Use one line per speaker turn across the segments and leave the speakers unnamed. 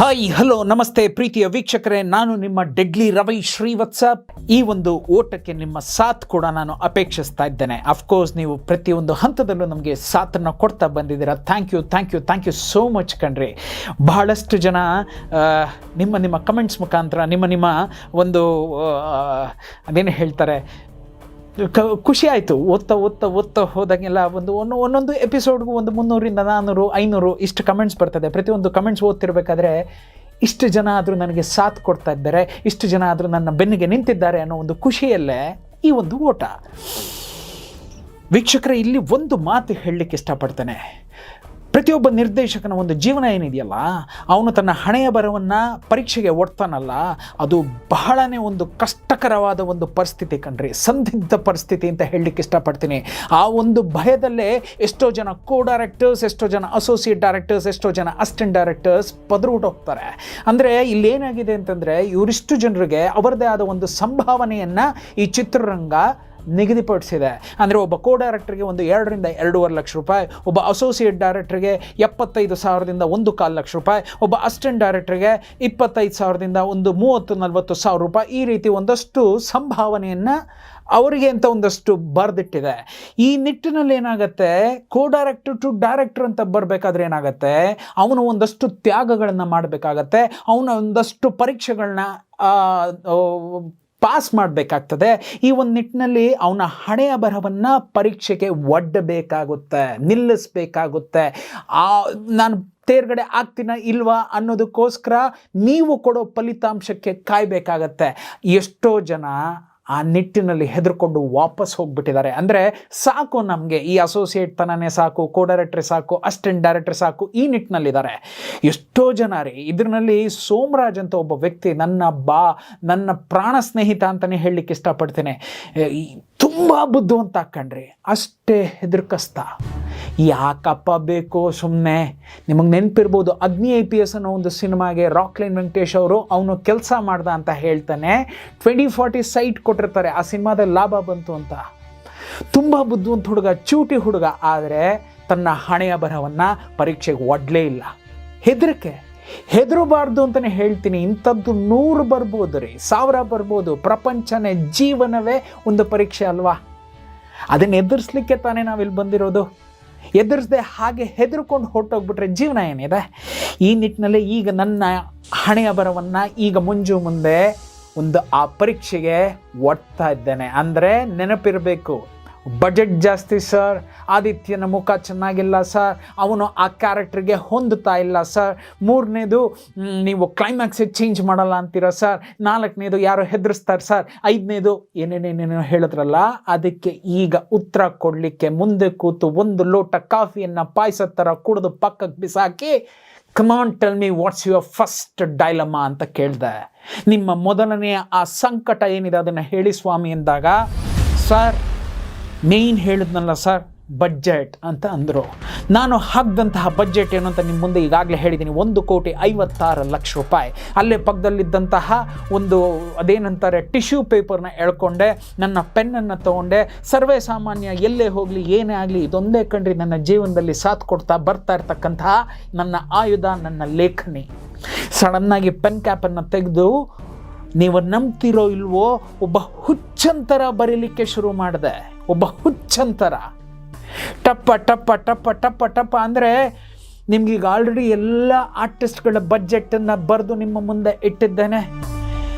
Hi hello ನಮಸ್ತೆ ಪ್ರೀತಿಯ ವೀಕ್ಷಕರೇ, ನಾನು ನಿಮ್ಮ ಡೆಡ್ಲಿ ರವಿ ಶ್ರೀವತ್ಸ. ಈ ಒಂದು ಓಟಕ್ಕೆ ನಿಮ್ಮ ಸಾಥ್ ಕೂಡ ನಾನು ಅಪೇಕ್ಷಿಸ್ತಾ ಇದ್ದೇನೆ. ಅಫ್ಕೋರ್ಸ್ ನೀವು ಪ್ರತಿಯೊಂದು ಹಂತದಲ್ಲೂ ನಮಗೆ ಸಾಥನ್ನು ಕೊಡ್ತಾ ಬಂದಿದ್ದೀರಾ. ಥ್ಯಾಂಕ್ ಯು ಸೋ ಮಚ್ ಕಣ್ರಿ. ಬಹಳಷ್ಟು ಜನ ನಿಮ್ಮ ಕಮೆಂಟ್ಸ್ ಮುಖಾಂತರ ನಿಮ್ಮ ಒಂದು ಅದೇನು ಹೇಳ್ತಾರೆ, ಖುಷಿ ಆಯಿತು. ಓದ್ತಾ ಹೋದಾಗೆಲ್ಲ ಒಂದೊಂದು ಎಪಿಸೋಡ್ಗೂ ಒಂದು 300ರಿಂದ 400 500 ಇಷ್ಟು ಕಮೆಂಟ್ಸ್ ಬರ್ತದೆ. ಪ್ರತಿಯೊಂದು ಕಮೆಂಟ್ಸ್ ಓದ್ತಿರ್ಬೇಕಾದ್ರೆ ಇಷ್ಟು ಜನ ಆದರೂ ನನಗೆ ಸಾಥ್ ಕೊಡ್ತಾ ಇದ್ದಾರೆ, ಇಷ್ಟು ಜನ ಆದರೂ ನನ್ನ ಬೆನ್ನಿಗೆ ನಿಂತಿದ್ದಾರೆ ಅನ್ನೋ ಒಂದು ಖುಷಿಯಲ್ಲೇ ಈ ಒಂದು ಓಟ. ವೀಕ್ಷಕರೇ, ಇಲ್ಲಿ ಒಂದು ಮಾತು ಹೇಳಲಿಕ್ಕೆ ಇಷ್ಟಪಡ್ತೇನೆ. ಪ್ರತಿಯೊಬ್ಬ ನಿರ್ದೇಶಕನ ಒಂದು ಜೀವನ ಏನಿದೆಯಲ್ಲ, ಅವನು ತನ್ನ ಹಣೆಯ ಬರವನ್ನು ಪರೀಕ್ಷೆಗೆ ಒಡ್ತಾನಲ್ಲ, ಅದು ಬಹಳನೇ ಒಂದು ಕಷ್ಟಕರವಾದ ಒಂದು ಪರಿಸ್ಥಿತಿ ಕಣ್ರಿ, ಸಂದಿಗ್ಧ ಪರಿಸ್ಥಿತಿ ಅಂತ ಹೇಳಲಿಕ್ಕೆ ಇಷ್ಟಪಡ್ತೀನಿ. ಆ ಒಂದು ಭಯದಲ್ಲೇ ಎಷ್ಟೋ ಜನ ಡೈರೆಕ್ಟರ್ಸ್, ಎಷ್ಟೋ ಜನ ಅಸೋಸಿಯೇಟ್ ಡೈರೆಕ್ಟರ್ಸ್, ಎಷ್ಟೋ ಜನ ಅಸಿಸ್ಟೆಂಟ್ ಡೈರೆಕ್ಟರ್ಸ್ ಹೋಗ್ತಾರೆ. ಅಂದರೆ ಇಲ್ಲೇನಾಗಿದೆ ಅಂತಂದರೆ, ಇವರಿಷ್ಟು ಜನರಿಗೆ ಅವರದೇ ಆದ ಒಂದು ಸಂಭಾವನೆಯನ್ನು ಈ ಚಿತ್ರರಂಗ ನಿಗದಿಪಡಿಸಿದೆ. ಅಂದರೆ ಒಬ್ಬ ಡೈರೆಕ್ಟರ್ಗೆ ಒಂದು 2 ರಿಂದ 2.5 ಲಕ್ಷ ರೂಪಾಯಿ, ಒಬ್ಬ ಅಸೋಸಿಯೇಟ್ ಡೈರೆಕ್ಟರ್ಗೆ 75,000ದಿಂದ 1.25 ಲಕ್ಷ ರೂಪಾಯಿ, ಒಬ್ಬ ಅಸಿಸ್ಟೆಂಟ್ ಡೈರೆಕ್ಟರ್ಗೆ 25,000ದಿಂದ ಒಂದು 30,000-40,000 ರೂಪಾಯಿ, ಈ ರೀತಿ ಒಂದಷ್ಟು ಸಂಭಾವನೆಯನ್ನು ಅವರಿಗೆ ಅಂತ ಒಂದಷ್ಟು ಬರೆದಿಟ್ಟಿದೆ. ಈ ನಿಟ್ಟಿನಲ್ಲಿ ಏನಾಗುತ್ತೆ, ಡೈರೆಕ್ಟರ್ ಟು ಡೈರೆಕ್ಟರ್ ಅಂತ ಬರಬೇಕಾದ್ರೆ ಏನಾಗುತ್ತೆ, ಅವನು ಒಂದಷ್ಟು ತ್ಯಾಗಗಳನ್ನು ಮಾಡಬೇಕಾಗತ್ತೆ, ಅವನ ಒಂದಷ್ಟು ಪರೀಕ್ಷೆಗಳನ್ನ ಪಾಸ್ ಮಾಡಬೇಕಾಗ್ತದೆ. ಈ ಒಂದು ನಿಟ್ಟಿನಲ್ಲಿ ಅವನ ಹಣೆಯ ಬರಹವನ್ನು ಪರೀಕ್ಷೆಗೆ ಒಡ್ಡಬೇಕಾಗುತ್ತೆ, ನಿಲ್ಲಿಸಬೇಕಾಗುತ್ತೆ. ನಾನು ತೇರ್ಗಡೆ ಆಗ್ತೀನ ಇಲ್ವಾ ಅನ್ನೋದಕ್ಕೋಸ್ಕರ ನೀವು ಕೊಡೋ ಫಲಿತಾಂಶಕ್ಕೆ ಕಾಯಬೇಕಾಗತ್ತೆ. ಎಷ್ಟೋ ಜನ ಆ ನಿಟ್ಟಿನಲ್ಲಿ ಹೆದರ್ಕೊಂಡು ವಾಪಸ್ ಹೋಗ್ಬಿಟ್ಟಿದ್ದಾರೆ. ಅಂದರೆ ಸಾಕು, ನಮಗೆ ಈ ಅಸೋಸಿಯೇಟ್ ತನನೇ ಸಾಕು, ಡೈರೆಕ್ಟ್ರೇ ಸಾಕು, ಅಸಿಸ್ಟೆಂಟ್ ಡೈರೆಕ್ಟರ್ ಸಾಕು, ಈ ನಿಟ್ಟಿನಲ್ಲಿದ್ದಾರೆ ಎಷ್ಟೋ ಜನ ರೀ. ಇದರಲ್ಲಿ ಸೋಮರಾಜ್ ಅಂತ ಒಬ್ಬ ವ್ಯಕ್ತಿ ನನ್ನ ಪ್ರಾಣ ಸ್ನೇಹಿತ ಅಂತಲೇ ಹೇಳಲಿಕ್ಕೆ ಇಷ್ಟಪಡ್ತೇನೆ. ತುಂಬ ಬುದ್ಧಿವಂತ ಹಾಕಂಡ್ರಿ, ಅಷ್ಟೇ ಹೆದರ್ಕಸ್ತ. ಯಾಕಪ್ಪ ಬೇಕು ಸುಮ್ಮನೆ. ನಿಮಗೆ ನೆನಪಿರ್ಬೋದು, ಅಗ್ನಿ IPS ಅನ್ನೋ ಒಂದು ಸಿನಿಮಾಗೆ ರಾಕ್ಲೈನ್ ವೆಂಕಟೇಶ್ ಅವನು ಕೆಲಸ ಮಾಡ್ದ ಅಂತ ಹೇಳ್ತಾನೆ. 2040 ಸೈಟ್ ಕೊಟ್ಟಿರ್ತಾರೆ, ಆ ಸಿನಿಮಾದಲ್ಲಿ ಲಾಭ ಬಂತು ಅಂತ. ತುಂಬ ಬುದ್ಧಿವಂತ ಹುಡುಗ, ಚೂಟಿ ಹುಡುಗ, ಆದರೆ ತನ್ನ ಹಣೆಯ ಬರಹವನ್ನು ಪರೀಕ್ಷೆಗೆ ಒಡ್ಲೇ ಇಲ್ಲ. ಹೆದರಬಾರ್ದು ಅಂತಲೇ ಹೇಳ್ತೀನಿ. ಇಂಥದ್ದು 100 ಬರ್ಬೋದು ರೀ, 1000 ಬರ್ಬೋದು. ಪ್ರಪಂಚನೇ, ಜೀವನವೇ ಒಂದು ಪರೀಕ್ಷೆ ಅಲ್ವಾ? ಅದನ್ನು ಎದುರಿಸ್ಲಿಕ್ಕೆ ತಾನೇ ನಾವಿಲ್ಲಿ ಬಂದಿರೋದು. ಎದುರಿಸದೆ ಹಾಗೆ ಹೆದರ್ಕೊಂಡು ಹೊರಟೋಗ್ಬಿಟ್ರೆ ಜೀವನ ಏನಿದೆ? ಈ ನಿಟ್ಟಿನಲ್ಲಿ ಈಗ ನನ್ನ ಹಣೆಯ ಬರವನ್ನು ಈಗ ಮುಂದೆ ಆ ಪರೀಕ್ಷೆಗೆ ಒಡ್ತಾ ಇದ್ದೇನೆ. ಅಂದರೆ ನೆನಪಿರಬೇಕು, ಬಜೆಟ್ ಜಾಸ್ತಿ ಸರ್, ಆದಿತ್ಯನ ಮುಖ ಚೆನ್ನಾಗಿಲ್ಲ ಸರ್, ಅವನು ಆ ಕ್ಯಾರೆಕ್ಟರ್ಗೆ ಹೊಂದುತ್ತಾ ಇಲ್ಲ ಸರ್, 3ನೇದು ನೀವು ಕ್ಲೈಮ್ಯಾಕ್ಸಿಗೆ ಚೇಂಜ್ ಮಾಡಲ್ಲ ಅಂತೀರ ಸರ್, 4ನೇದು ಯಾರೋ ಹೆದರಿಸ್ತಾರೆ ಸರ್, 5ನೇದು ಏನೇನೇನೇನೋ ಹೇಳಿದ್ರಲ್ಲ, ಅದಕ್ಕೆ ಈಗ ಉತ್ತರ ಕೊಡಲಿಕ್ಕೆ ಮುಂದೆ ಕೂತು 1 ಲೋಟ ಕಾಫಿಯನ್ನು ಪಾಯಸದ ಥರ ಕುಡಿದು ಪಕ್ಕಕ್ಕೆ ಬಿಸಾಕಿ, come on tell me what's your first dilemma ಅಂತ ಕೇಳಿದೆ. ನಿಮ್ಮ ಮೊದಲನೆಯ ಆ ಸಂಕಟ ಏನಿದೆ ಅದನ್ನು ಹೇಳಿ ಸ್ವಾಮಿ ಎಂದಾಗ, ಸರ್ ಮೇಯ್ನ್ ಹೇಳಿದ್ನಲ್ಲ ಸರ್, ಬಡ್ಜೆಟ್ ಅಂತ ಅಂದರು. ನಾನು ಹಾಕಿದಂತಹ ಬಡ್ಜೆಟ್ ಏನು ಅಂತ ನಿಮ್ಮ ಮುಂದೆ ಈಗಾಗಲೇ ಹೇಳಿದ್ದೀನಿ, 1,56,00,000 ರೂಪಾಯಿ. ಅಲ್ಲೇ ಪಕ್ಕದಲ್ಲಿದ್ದಂತಹ ಒಂದು ಅದೇನಂತಾರೆ ಟಿಶ್ಯೂ ಪೇಪರ್ನ ಎಳ್ಕೊಂಡೆ, ನನ್ನ ಪೆನ್ನನ್ನು ತೊಗೊಂಡೆ. ಸರ್ವೇ ಸಾಮಾನ್ಯ ಎಲ್ಲೇ ಹೋಗಲಿ ಏನೇ ಆಗಲಿ, ಇದೊಂದೇ ಕಂಡ್ರಿ ನನ್ನ ಜೀವನದಲ್ಲಿ ಸಾಥ್ ಕೊಡ್ತಾ ಬರ್ತಾ ಇರ್ತಕ್ಕಂತಹ ನನ್ನ ಆಯುಧ, ನನ್ನ ಲೇಖನಿ. ಸಡನ್ನಾಗಿ ಪೆನ್ ಕ್ಯಾಪನ್ನು ತೆಗೆದು, ನೀವು ನಂಬ್ತಿರೋ ಇಲ್ವೋ, ಒಬ್ಬ ಹುಚ್ಚಂತರ ಬರೀಲಿಕ್ಕೆ ಶುರು ಮಾಡಿದೆ. ಒಬ್ಬ ಹುಚ್ಚಂತರ ಟಪ್ಪ ಟಪ್ಪ ಟಪ್ಪ ಟಪ್ಪ ಟಪ್ಪ ಅಂದರೆ, ನಿಮ್ಗೀಗ ಆಲ್ರೆಡಿ ಎಲ್ಲ ಆರ್ಟಿಸ್ಟ್ಗಳ ಬಡ್ಜೆಟನ್ನು ಬರೆದು ನಿಮ್ಮ ಮುಂದೆ ಇಟ್ಟಿದ್ದೇನೆ,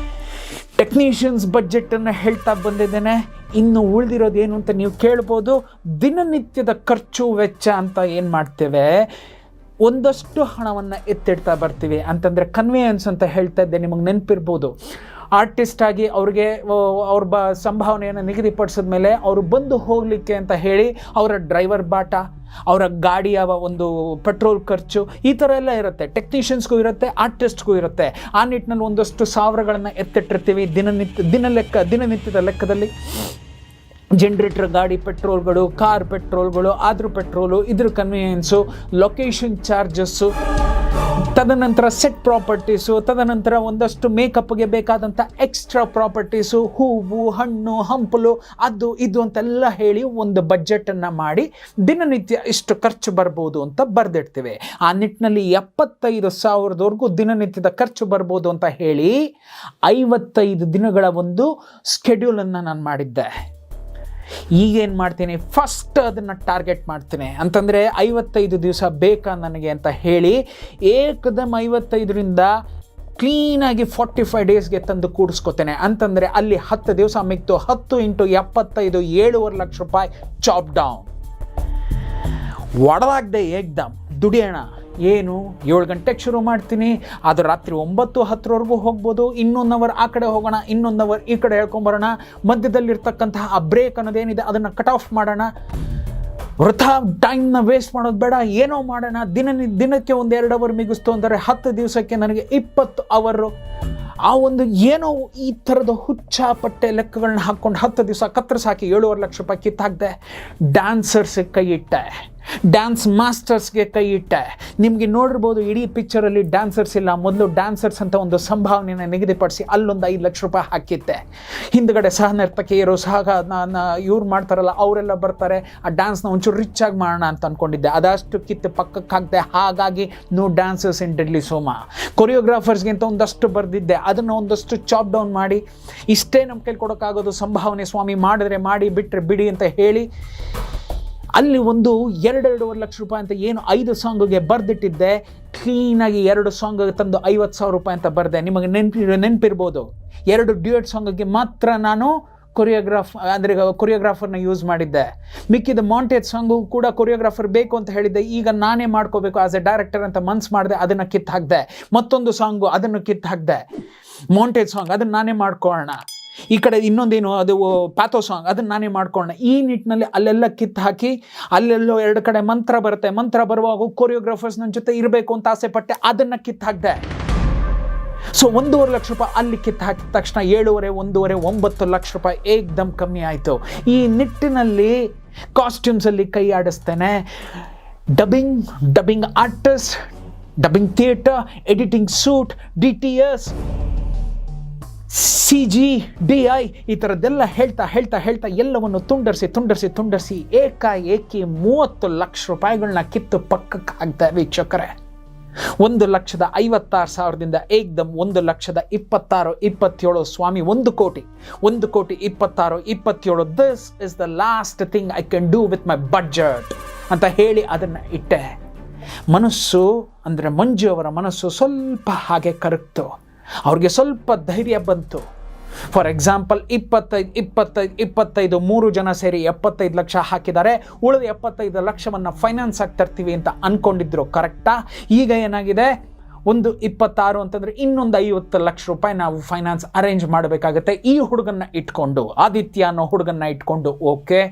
ಟೆಕ್ನಿಷಿಯನ್ಸ್ ಬಡ್ಜೆಟನ್ನು ಹೇಳ್ತಾ ಬಂದಿದ್ದೇನೆ. ಇನ್ನು ಉಳಿದಿರೋದು ಏನು ಅಂತ ನೀವು ಕೇಳ್ಬೋದು. ದಿನನಿತ್ಯದ ಖರ್ಚು ವೆಚ್ಚ ಅಂತ ಏನು ಮಾಡ್ತೇವೆ, ಒಂದಷ್ಟು ಹಣವನ್ನು ಎತ್ತಿಡ್ತಾ ಬರ್ತೀವಿ. ಅಂತಂದರೆ ಕನ್ವೇಯನ್ಸ್ ಅಂತ ಹೇಳ್ತಾ ಇದ್ದೆ, ನಿಮಗೆ ನೆನಪಿರ್ಬೋದು. ಆರ್ಟಿಸ್ಟ್ ಆಗಿ ಅವ್ರಿಗೆ ಅವ್ರ ಸಂಭಾವನೆಯನ್ನು ನಿಗದಿಪಡಿಸಿದ ಮೇಲೆ ಅವರು ಬಂದು ಹೋಗಲಿಕ್ಕೆ ಅಂತ ಹೇಳಿ ಅವರ ಡ್ರೈವರ್ ಬಾಟ, ಅವರ ಗಾಡಿಯ ಒಂದು ಪೆಟ್ರೋಲ್ ಖರ್ಚು, ಈ ಥರ ಎಲ್ಲ ಇರುತ್ತೆ. ಟೆಕ್ನಿಷಿಯನ್ಸ್ಗೂ ಇರುತ್ತೆ, ಆರ್ಟಿಸ್ಟ್ಗೂ ಇರುತ್ತೆ. ಆ ನಿಟ್ಟಿನಲ್ಲಿ ಒಂದಷ್ಟು ಸಾವಿರಗಳನ್ನು ಎತ್ತಿಟ್ಟಿರ್ತೀವಿ ದಿನನಿತ್ಯದ ಲೆಕ್ಕದಲ್ಲಿ. ಜನರೇಟರ್ ಗಾಡಿ ಪೆಟ್ರೋಲ್ಗಳು, ಕಾರ್ ಪೆಟ್ರೋಲ್ಗಳು, ಆದ್ರ ಪೆಟ್ರೋಲು, ಇದ್ರ ಕನ್ವೀನಿಯನ್ಸು, ಲೊಕೇಶನ್ ಚಾರ್ಜಸ್ಸು, ತದನಂತರ ಸೆಟ್ ಪ್ರಾಪರ್ಟೀಸು, ತದನಂತರ ಒಂದಷ್ಟು ಮೇಕಪ್ಗೆ ಬೇಕಾದಂಥ ಎಕ್ಸ್ಟ್ರಾ ಪ್ರಾಪರ್ಟೀಸು, ಹೂವು, ಹಣ್ಣು, ಹಂಪಲು, ಅದು ಇದು ಅಂತೆಲ್ಲ ಹೇಳಿ ಒಂದು ಬಜೆಟನ್ನು ಮಾಡಿ ದಿನನಿತ್ಯ ಇಷ್ಟು ಖರ್ಚು ಬರ್ಬೋದು ಅಂತ ಬರೆದಿಡ್ತೀವಿ. ಆ ನಿಟ್ಟಿನಲ್ಲಿ 75,000ವರೆಗೂ ದಿನನಿತ್ಯದ ಖರ್ಚು ಬರ್ಬೋದು ಅಂತ ಹೇಳಿ 55 ದಿನಗಳ ಒಂದು ಸ್ಕೆಡ್ಯೂಲನ್ನು ನಾನು ಮಾಡಿದ್ದೆ. ಈಗೇನು ಮಾಡ್ತೀನಿ, ಫಸ್ಟ್ ಅದನ್ನು ಟಾರ್ಗೆಟ್ ಮಾಡ್ತೀನಿ. ಅಂತಂದರೆ 55 ದಿವಸ ಬೇಕಾ ನನಗೆ ಅಂತ ಹೇಳಿ ಏಕದಮ್ 55ರಿಂದ ಕ್ಲೀನಾಗಿ 45 ಡೇಸ್ಗೆ ತಂದು ಕೂಡಿಸ್ಕೊತೇನೆ. ಅಂತಂದರೆ ಅಲ್ಲಿ 10 ದಿವಸ ಮಿಕ್ತು. 10 × 75 7.5 ಲಕ್ಷ ರೂಪಾಯಿ ಚಾಪ್ ಡೌನ್. ಒಡದಾಗದೆ ಏಕ್ದಮ್ ದುಡಿಯೋಣ. ಏನು 7 ಗಂಟೆಗೆ ಶುರು ಮಾಡ್ತೀನಿ, ಅದು ರಾತ್ರಿ 9-10ವರೆಗೂ ಹೋಗ್ಬೋದು. ಇನ್ನೊಂದು ಅವರ್ ಆ ಕಡೆ ಹೋಗೋಣ, ಇನ್ನೊಂದು ಅವರ್ ಈ ಕಡೆ ಹೇಳ್ಕೊಂಬರೋಣ. ಮಧ್ಯದಲ್ಲಿರ್ತಕ್ಕಂತಹ ಆ ಬ್ರೇಕ್ ಅನ್ನೋದೇನಿದೆ ಅದನ್ನು ಕಟ್ ಆಫ್ ಮಾಡೋಣ. ವೃಥಾ ಟೈಮ್ನ ವೇಸ್ಟ್ ಮಾಡೋದು ಬೇಡ, ಏನೋ ಮಾಡೋಣ. ದಿನಕ್ಕೆ 1-2 ಅವರ್ ಮಿಗಿಸ್ತು ಅಂದರೆ 10 ದಿವಸಕ್ಕೆ ನನಗೆ 20 ಅವರು. ಆ ಒಂದು ಏನೋ ಈ ಥರದ ಹುಚ್ಚಾಪಟ್ಟೆ ಲೆಕ್ಕಗಳನ್ನ ಹಾಕ್ಕೊಂಡು 10 ದಿವಸ ಕತ್ತರಿಸಾಕಿ 7.5 ಲಕ್ಷ ರೂಪಾಯಿ ಕಿತ್ತಾಕ್ದೆ. ಡ್ಯಾನ್ಸರ್ಸ್ಗೆ ಕೈ ಇಟ್ಟೆ, ಡ್ಯಾನ್ಸ್ ಮಾಸ್ಟರ್ಸ್ಗೆ ಕೈ ಇಟ್ಟೆ. ನಿಮಗೆ ನೋಡಿರ್ಬೋದು ಇಡೀ ಪಿಕ್ಚರಲ್ಲಿ ಡ್ಯಾನ್ಸರ್ಸ್ ಇಲ್ಲ. ಮೊದಲು ಡ್ಯಾನ್ಸರ್ಸ್ ಅಂತ ಒಂದು ಸಂಭಾವನೆಯನ್ನು ನಿಗದಿಪಡಿಸಿ ಅಲ್ಲೊಂದು 5 ಲಕ್ಷ ರೂಪಾಯಿ ಹಾಕಿತ್ತೆ. ಹಿಂದ್ಗಡೆ ಸಹ ನರ್ತಕಿಯರು ಇವ್ರು ಮಾಡ್ತಾರಲ್ಲ ಅವರೆಲ್ಲ ಬರ್ತಾರೆ. ಆ ಡ್ಯಾನ್ಸ್ನ ಒಂಚೂರು ರಿಚ್ ಆಗಿ ಮಾಡೋಣ ಅಂತ ಅಂದ್ಕೊಂಡಿದ್ದೆ. ಅದಷ್ಟು ಕಿತ್ತು ಪಕ್ಕಕ್ಕೆ ಹಾಕಿದೆ. ಹಾಗಾಗಿ ನೋ ಡ್ಯಾನ್ಸರ್ಸ್ ಇನ್ ಡೆಡ್ಲಿ ಸೋಮ. ಕೊರಿಯೋಗ್ರಾಫರ್ಸ್ಗೆ ಅಂತ ಒಂದಷ್ಟು ಬರೆದಿದ್ದೆ, ಅದನ್ನು ಒಂದಷ್ಟು ಚಾಪ್ ಡೌನ್ ಮಾಡಿ ಇಷ್ಟೇ ನಮ್ಮ ಕೈಲಿ ಕೊಡೋಕ್ಕಾಗೋದು, ಸಂಭಾವನೆ ಸ್ವಾಮಿ ಮಾಡಿದ್ರೆ ಮಾಡಿ, ಬಿಟ್ಟರೆ ಬಿಡಿ ಅಂತ ಹೇಳಿ ಅಲ್ಲಿ ಒಂದು 2-2.5 ಲಕ್ಷ ರೂಪಾಯಿ ಅಂತ ಏನು 5 ಸಾಂಗಿಗೆ ಬರೆದಿಟ್ಟಿದ್ದೆ, ಕ್ಲೀನಾಗಿ 2 ಸಾಂಗ್ ತಂದು 50,000 ರೂಪಾಯಿ ಅಂತ ಬರೆದೆ. ನಿಮಗೆ ನೆನಪಿರ್ಬೋದು 2 ಡ್ಯೂಯೆಟ್ ಸಾಂಗಿಗೆ ಮಾತ್ರ ನಾನು ಕೊರಿಯೋಗ್ರಾಫರ್ನ ಯೂಸ್ ಮಾಡಿದ್ದೆ. ಮಿಕ್ಕಿದ ಮಾಂಟೇಜ್ ಸಾಂಗು ಕೂಡ ಕೊರಿಯೋಗ್ರಾಫರ್ ಬೇಕು ಅಂತ ಹೇಳಿದ್ದೆ. ಈಗ ನಾನೇ ಮಾಡ್ಕೋಬೇಕು ಆಸ್ ಎ ಡೈರೆಕ್ಟರ್ ಅಂತ ಮನ್ಸು ಮಾಡಿದೆ, ಅದನ್ನು ಕಿತ್ತು ಹಾಕಿದೆ. ಮತ್ತೊಂದು ಸಾಂಗು ಅದನ್ನು ಕಿತ್ತು ಹಾಕಿದೆ, ಮಾಂಟೇಜ್ ಸಾಂಗ್ ಅದನ್ನು ನಾನೇ ಮಾಡ್ಕೊಳ್ಳೋಣ. ಈ ಕಡೆ ಇನ್ನೊಂದೇನು ಅದು ಪ್ಯಾಥೋ ಸಾಂಗ್ ಅದನ್ನು ನಾನೇ ಮಾಡ್ಕೊಳ್ಳೋಣ. ಈ ನಿಟ್ಟಿನಲ್ಲಿ ಅಲ್ಲೆಲ್ಲ ಕಿತ್ತು ಹಾಕಿ ಅಲ್ಲೆಲ್ಲೋ 2 ಕಡೆ ಮಂತ್ರ ಬರುತ್ತೆ. ಮಂತ್ರ ಬರುವಾಗ ಕೊರಿಯೋಗ್ರಾಫರ್ಸ್ ನನ್ನ ಜೊತೆ ಇರಬೇಕು ಅಂತ ಆಸೆ ಪಟ್ಟೆ, ಅದನ್ನು ಕಿತ್ತು ಹಾಕಿದೆ. ಸೊ 1.5 ಲಕ್ಷ ರೂಪಾಯಿ ಅಲ್ಲಿ ಕಿತ್ತು ಹಾಕಿದ ತಕ್ಷಣ 7.5 9 ಲಕ್ಷ ರೂಪಾಯಿ ಏಕ್ದಮ್ ಕಮ್ಮಿ ಆಯಿತು. ಈ ನಿಟ್ಟಿನಲ್ಲಿ ಕಾಸ್ಟ್ಯೂಮ್ಸಲ್ಲಿ ಕೈ ಆಡಿಸ್ತೇನೆ. Dubbing artist, dubbing theatre, editing suite, DTS, CG, DI ಈ ಥರದ್ದೆಲ್ಲ ಹೇಳ್ತಾ ಎಲ್ಲವನ್ನು ತುಂಡರಿಸಿ ಏಕಾಏಕಿ 30 ಲಕ್ಷ ರೂಪಾಯಿಗಳನ್ನ ಕಿತ್ತು ಪಕ್ಕಕ್ಕೆ ಹಾಕ್ತಾ ವೀಕ್ಷಕರೇ. 1,56,000ದಿಂದ ಏಕ್ದಮ್ 1,26,000, 27 ಸ್ವಾಮಿ 1 ಕೋಟಿ 26, 27 this is the last thing I can do with my budget ಅಂತ ಹೇಳಿ ಅದನ್ನು ಇಟ್ಟೆ. ಮನಸ್ಸು ಅಂದರೆ ಮಂಜು ಅವರ ಮನಸ್ಸು ಸ್ವಲ್ಪ ಹಾಗೆ ಕರಗ್ತು. ಅವ್ರಿಗೆ ಸ್ವಲ್ಪ ಧೈರ್ಯ ಬಂತು. ಫಾರ್ ಎಕ್ಸಾಂಪಲ್ 25 3 ಜನ ಸೇರಿ 75 ಲಕ್ಷ ಹಾಕಿದ್ದಾರೆ. ಉಳಿದ 75 ಲಕ್ಷವನ್ನು ಫೈನಾನ್ಸ್ ಆಗಿ ತರ್ತೀವಿ ಅಂತ ಅಂದ್ಕೊಂಡಿದ್ರು. ಕರೆಕ್ಟಾ? ಈಗ ಏನಾಗಿದೆ, ಒಂದು 26 ಅಂತಂದರೆ ಇನ್ನೊಂದು 50 ಲಕ್ಷ ರೂಪಾಯಿ ನಾವು ಫೈನಾನ್ಸ್ ಅರೇಂಜ್ ಮಾಡಬೇಕಾಗತ್ತೆ. ಈ ಹುಡುಗನ್ನ ಇಟ್ಕೊಂಡು, ಆದಿತ್ಯ ಅನ್ನೋ ಹುಡುಗನ್ನ ಇಟ್ಕೊಂಡು ಓಕೆ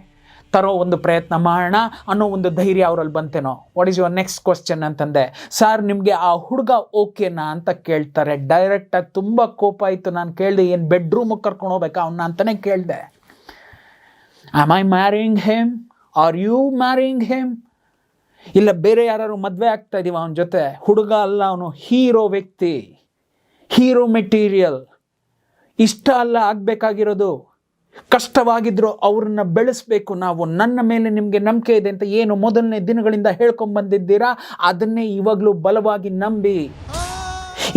ತರೋ ಒಂದು ಪ್ರಯತ್ನ ಮಾಡೋಣ ಅನ್ನೋ ಒಂದು ಧೈರ್ಯ ಅವರಲ್ಲಿ ಬಂತೇನೋ. What is your next question ಅಂತಂದೆ. ಸರ್ ನಿಮಗೆ ಆ ಹುಡುಗ ಓಕೆನಾ ಅಂತ ಕೇಳ್ತಾರೆ ಡೈರೆಕ್ಟಾಗಿ. ತುಂಬ ಕೋಪ ಆಯಿತು. ನಾನು ಕೇಳಿದೆ, ಏನು ಬೆಡ್ರೂಮಿಗೆ ಕರ್ಕೊಂಡು ಹೋಗ್ಬೇಕಾ ಅವನ್ನ ಅಂತಲೇ ಕೇಳಿದೆ. Am I marrying him? Are you marrying him? ಇಲ್ಲ ಬೇರೆ ಯಾರು ಮದುವೆ ಆಗ್ತಾ ಇದೀವ ಅವನ ಜೊತೆ? ಹುಡುಗ ಅಲ್ಲ, ಅವನು ಹೀರೋ ವ್ಯಕ್ತಿ, ಹೀರೋ ಮೆಟೀರಿಯಲ್. ಇಷ್ಟ ಅಲ್ಲ ಆಗಬೇಕಾಗಿರೋದು. ಕಷ್ಟವಾಗಿದ್ರು ಅವ್ರನ್ನ ಬೆಳೆಸಬೇಕು ನಾವು. ನನ್ನ ಮೇಲೆ ನಿಮಗೆ ನಂಬಿಕೆ ಇದೆ ಅಂತ ಏನು ಮೊದಲನೇ ದಿನಗಳಿಂದ ಹೇಳ್ಕೊಂಡ್ಬಂದಿದ್ದೀರಾ, ಅದನ್ನೇ ಇವಾಗಲೂ ಬಲವಾಗಿ ನಂಬಿ.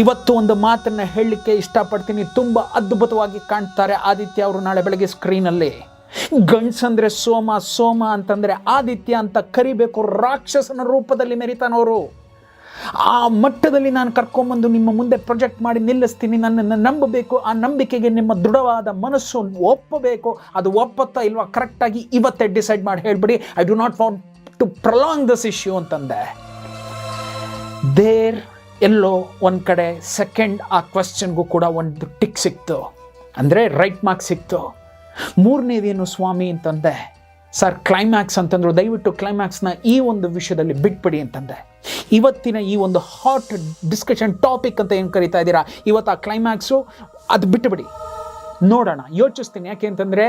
ಇವತ್ತು ಒಂದು ಮಾತನ್ನು ಹೇಳಲಿಕ್ಕೆ ಇಷ್ಟಪಡ್ತೀನಿ. ತುಂಬ ಅದ್ಭುತವಾಗಿ ಕಾಣ್ತಾರೆ ಆದಿತ್ಯ ಅವರು ನಾಳೆ ಬೆಳಗ್ಗೆ ಸ್ಕ್ರೀನಲ್ಲಿ. ಗಂಡ್ಸಂದ್ರೆ ಸೋಮ ಅಂತಂದರೆ ಆದಿತ್ಯ ಅಂತ ಕರಿಬೇಕು. ರಾಕ್ಷಸನ ರೂಪದಲ್ಲಿ ಮೆರಿತಾನವರು. ಆ ಮಟ್ಟದಲ್ಲಿ ನಾನು ಕರ್ಕೊಂಬಂದು ನಿಮ್ಮ ಮುಂದೆ ಪ್ರೊಜೆಕ್ಟ್ ಮಾಡಿ ನಿಲ್ಲಿಸ್ತೀನಿ. ನನ್ನನ್ನು ನಂಬಬೇಕು. ಆ ನಂಬಿಕೆಗೆ ನಿಮ್ಮ ದೃಢವಾದ ಮನಸ್ಸು ಒಪ್ಪಬೇಕು. ಅದು ಒಪ್ಪತ್ತಾ ಇಲ್ವಾ ಕರೆಕ್ಟಾಗಿ ಇವತ್ತೇ ಡಿಸೈಡ್ ಮಾಡಿ ಹೇಳಿಬಿಡಿ. I do not want to prolong this issue ಅಂತಂದೆ. ದೇರ್ ಎಲ್ಲೋ ಒಂದು ಕಡೆ ಸೆಕೆಂಡ್ ಆ ಕ್ವೆಶ್ಚನ್ಗೂ ಕೂಡ ಒಂದು ಟಿಕ್ ಸಿಕ್ತು, ಅಂದರೆ ರೈಟ್ ಮಾರ್ಕ್ ಸಿಕ್ತು. 3ನೇದೇನು ಸ್ವಾಮಿ ಅಂತಂದೆ. ಸರ್ ಕ್ಲೈಮ್ಯಾಕ್ಸ್ ಅಂತಂದ್ರು. ದಯವಿಟ್ಟು ಕ್ಲೈಮ್ಯಾಕ್ಸ್ನ ಈ ಒಂದು ವಿಷಯದಲ್ಲಿ ಬಿಟ್ಬಿಡಿ ಅಂತಂದೆ. ಇವತ್ತಿನ ಈ ಒಂದು ಹಾಟ್ ಡಿಸ್ಕಷನ್ ಟಾಪಿಕ್ ಅಂತ ಏನು ಕರಿತಾ ಇದ್ದೀರಾ, ಇವತ್ತು ಆ ಕ್ಲೈಮ್ಯಾಕ್ಸು ಅದು ಬಿಟ್ಟುಬಿಡಿ, ನೋಡೋಣ. ಯೋಚಿಸ್ತೀನಿ. ಯಾಕೆ ಅಂತಂದರೆ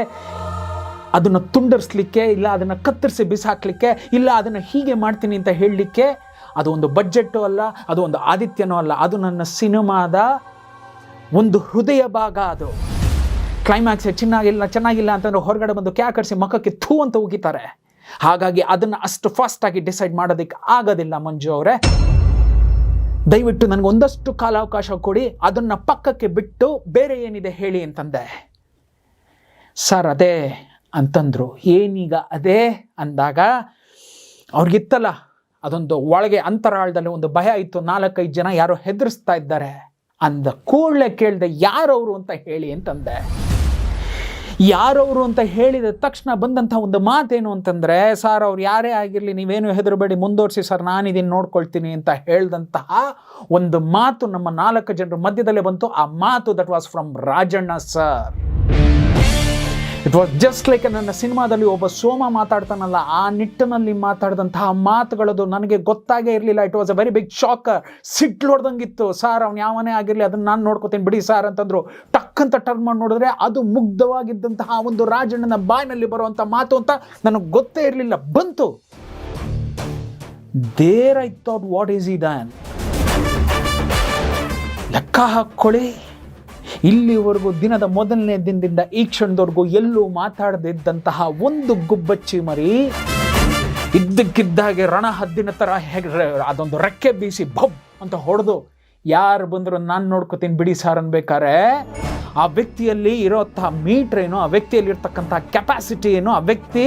ಅದನ್ನು ತುಂಡರಿಸಲಿಕ್ಕೆ, ಇಲ್ಲ ಅದನ್ನು ಕತ್ತರಿಸಿ ಬಿಸಾಕಲಿಕ್ಕೆ, ಇಲ್ಲ ಅದನ್ನು ಹೀಗೆ ಮಾಡ್ತೀನಿ ಅಂತ ಹೇಳಲಿಕ್ಕೆ ಅದು ಒಂದು ಬಡ್ಜೆಟ್ಟು ಅಲ್ಲ, ಅದು ಒಂದು ಆದಿತ್ಯನೂ ಅಲ್ಲ, ಅದು ನನ್ನ ಸಿನಿಮಾದ ಒಂದು ಹೃದಯ ಭಾಗ. ಅದು ಕ್ಲೈಮ್ಯಾಕ್ಸ್ ಚೆನ್ನಾಗಿಲ್ಲ ಅಂತಂದ್ರೆ ಹೊರಗಡೆ ಬಂದು ಕ್ಯಾಕರಿಸಿ ಮಖಕ್ಕೆ ಥೂ ಅಂತ ಉಗಿತಾರೆ. ಹಾಗಾಗಿ ಅದನ್ನು ಅಷ್ಟು ಫಾಸ್ಟಾಗಿ ಡಿಸೈಡ್ ಮಾಡೋದಕ್ಕೆ ಆಗೋದಿಲ್ಲ ಮಂಜು ಅವರೇ. ದಯವಿಟ್ಟು ನನಗೆ ಒಂದಷ್ಟು ಕಾಲಾವಕಾಶ ಕೊಡಿ, ಅದನ್ನು ಪಕ್ಕಕ್ಕೆ ಬಿಟ್ಟು ಬೇರೆ ಏನಿದೆ ಹೇಳಿ ಅಂತಂದೆ. ಸರ್ ಅದೇ ಅಂತಂದರು. ಏನೀಗ ಅದೇ ಅಂದಾಗ ಅವ್ರಿಗಿತ್ತಲ್ಲ ಅದೊಂದು ಒಳಗೆ ಅಂತರಾಳದಲ್ಲಿ ಒಂದು ಭಯ ಇತ್ತು, 4-5 ಜನ ಯಾರೋ ಹೆದರಿಸ್ತಾ ಇದ್ದಾರೆ ಅಂದ ಕೂಡಲೇ ಕೇಳಿದೆ ಯಾರವರು ಅಂತ ಹೇಳಿ ಅಂತಂದೆ. ಯಾರವರು ಅಂತ ಹೇಳಿದ ತಕ್ಷಣ ಬಂದಂಥ ಒಂದು ಮಾತೇನು ಅಂತಂದರೆ, ಸರ್ ಅವ್ರು ಯಾರೇ ಆಗಿರಲಿ ನೀವೇನು ಹೆದರಬೇಡಿ, ಮುಂದುವರಿಸಿ ಸರ್ ನಾನಿದನ್ನು ನೋಡ್ಕೊಳ್ತೀನಿ ಅಂತ ಹೇಳಿದಂತಹ ಒಂದು ಮಾತು ನಮ್ಮ 4 ಜನರ ಮಧ್ಯದಲ್ಲೇ ಬಂತು. ಆ ಮಾತು that was from Rajanna sir. It was just like ನನ್ನ ಸಿನಿಮಾದಲ್ಲಿ ಒಬ್ಬ ಸೋಮ ಮಾತಾಡ್ತಾನಲ್ಲ, ಆ ನಿಟ್ಟಿನಲ್ಲಿ ಮಾತಾಡಿದಂತಹ ಮಾತುಗಳದು ನನಗೆ ಗೊತ್ತಾಗೇ ಇರಲಿಲ್ಲ. It was a very big shocker. ಸಿಟ್ಟು ಹೊಡೆದಂಗಿತ್ತು. ಸರ್ ಅವ್ನು ಯಾವನೇ ಆಗಿರಲಿ ಅದನ್ನು ನಾನು ನೋಡ್ಕೋತೀನಿ ಬಿಡಿ ಸರ್ ಅಂತಂದ್ರು. ಟಕ್ಕಂತ ಟರ್ನ್ ಮಾಡಿ ನೋಡಿದ್ರೆ ಅದು ಮುಗ್ಧವಾಗಿದ್ದಂತಹ ಒಂದು ರಾಜಣ್ಣನ ಬಾಯಿನಲ್ಲಿ ಬರುವಂಥ ಮಾತು ಅಂತ ನನಗೆ ಗೊತ್ತೇ ಇರಲಿಲ್ಲ. ಬಂತು. There I thought what is ಈ ಡ್ಯಾನ್. ಲೆಕ್ಕ ಹಾಕ್ಕೊಳ್ಳಿ, ಇಲ್ಲಿವರೆಗೂ ದಿನದ ಮೊದಲನೇ ದಿನದಿಂದ ಈ ಕ್ಷಣದವರೆಗೂ ಎಲ್ಲೂ ಮಾತಾಡದಿದ್ದಂತಹ ಒಂದು ಗುಬ್ಬಚ್ಚಿ ಮರಿ ಇದ್ದಕ್ಕಿದ್ದಾಗೆ ರಣ ಹದ್ದಿನ ಥರ ಅದೊಂದು ರೆಕ್ಕೆ ಬೀಸಿ ಭಬ್ ಅಂತ ಹೊಡೆದು ಯಾರು ಬಂದರೂ ನಾನು ನೋಡ್ಕೋತೀನಿ ಬಿಡಿ ಸಾರ್ ಅನ್ಬೇಕಾರೆ ಆ ವ್ಯಕ್ತಿಯಲ್ಲಿ ಇರೋಂತಹ ಮೀಟ್ರ್ ಏನು, ಆ ವ್ಯಕ್ತಿಯಲ್ಲಿ ಇರ್ತಕ್ಕಂಥ ಕೆಪಾಸಿಟಿ ಏನು, ಆ ವ್ಯಕ್ತಿ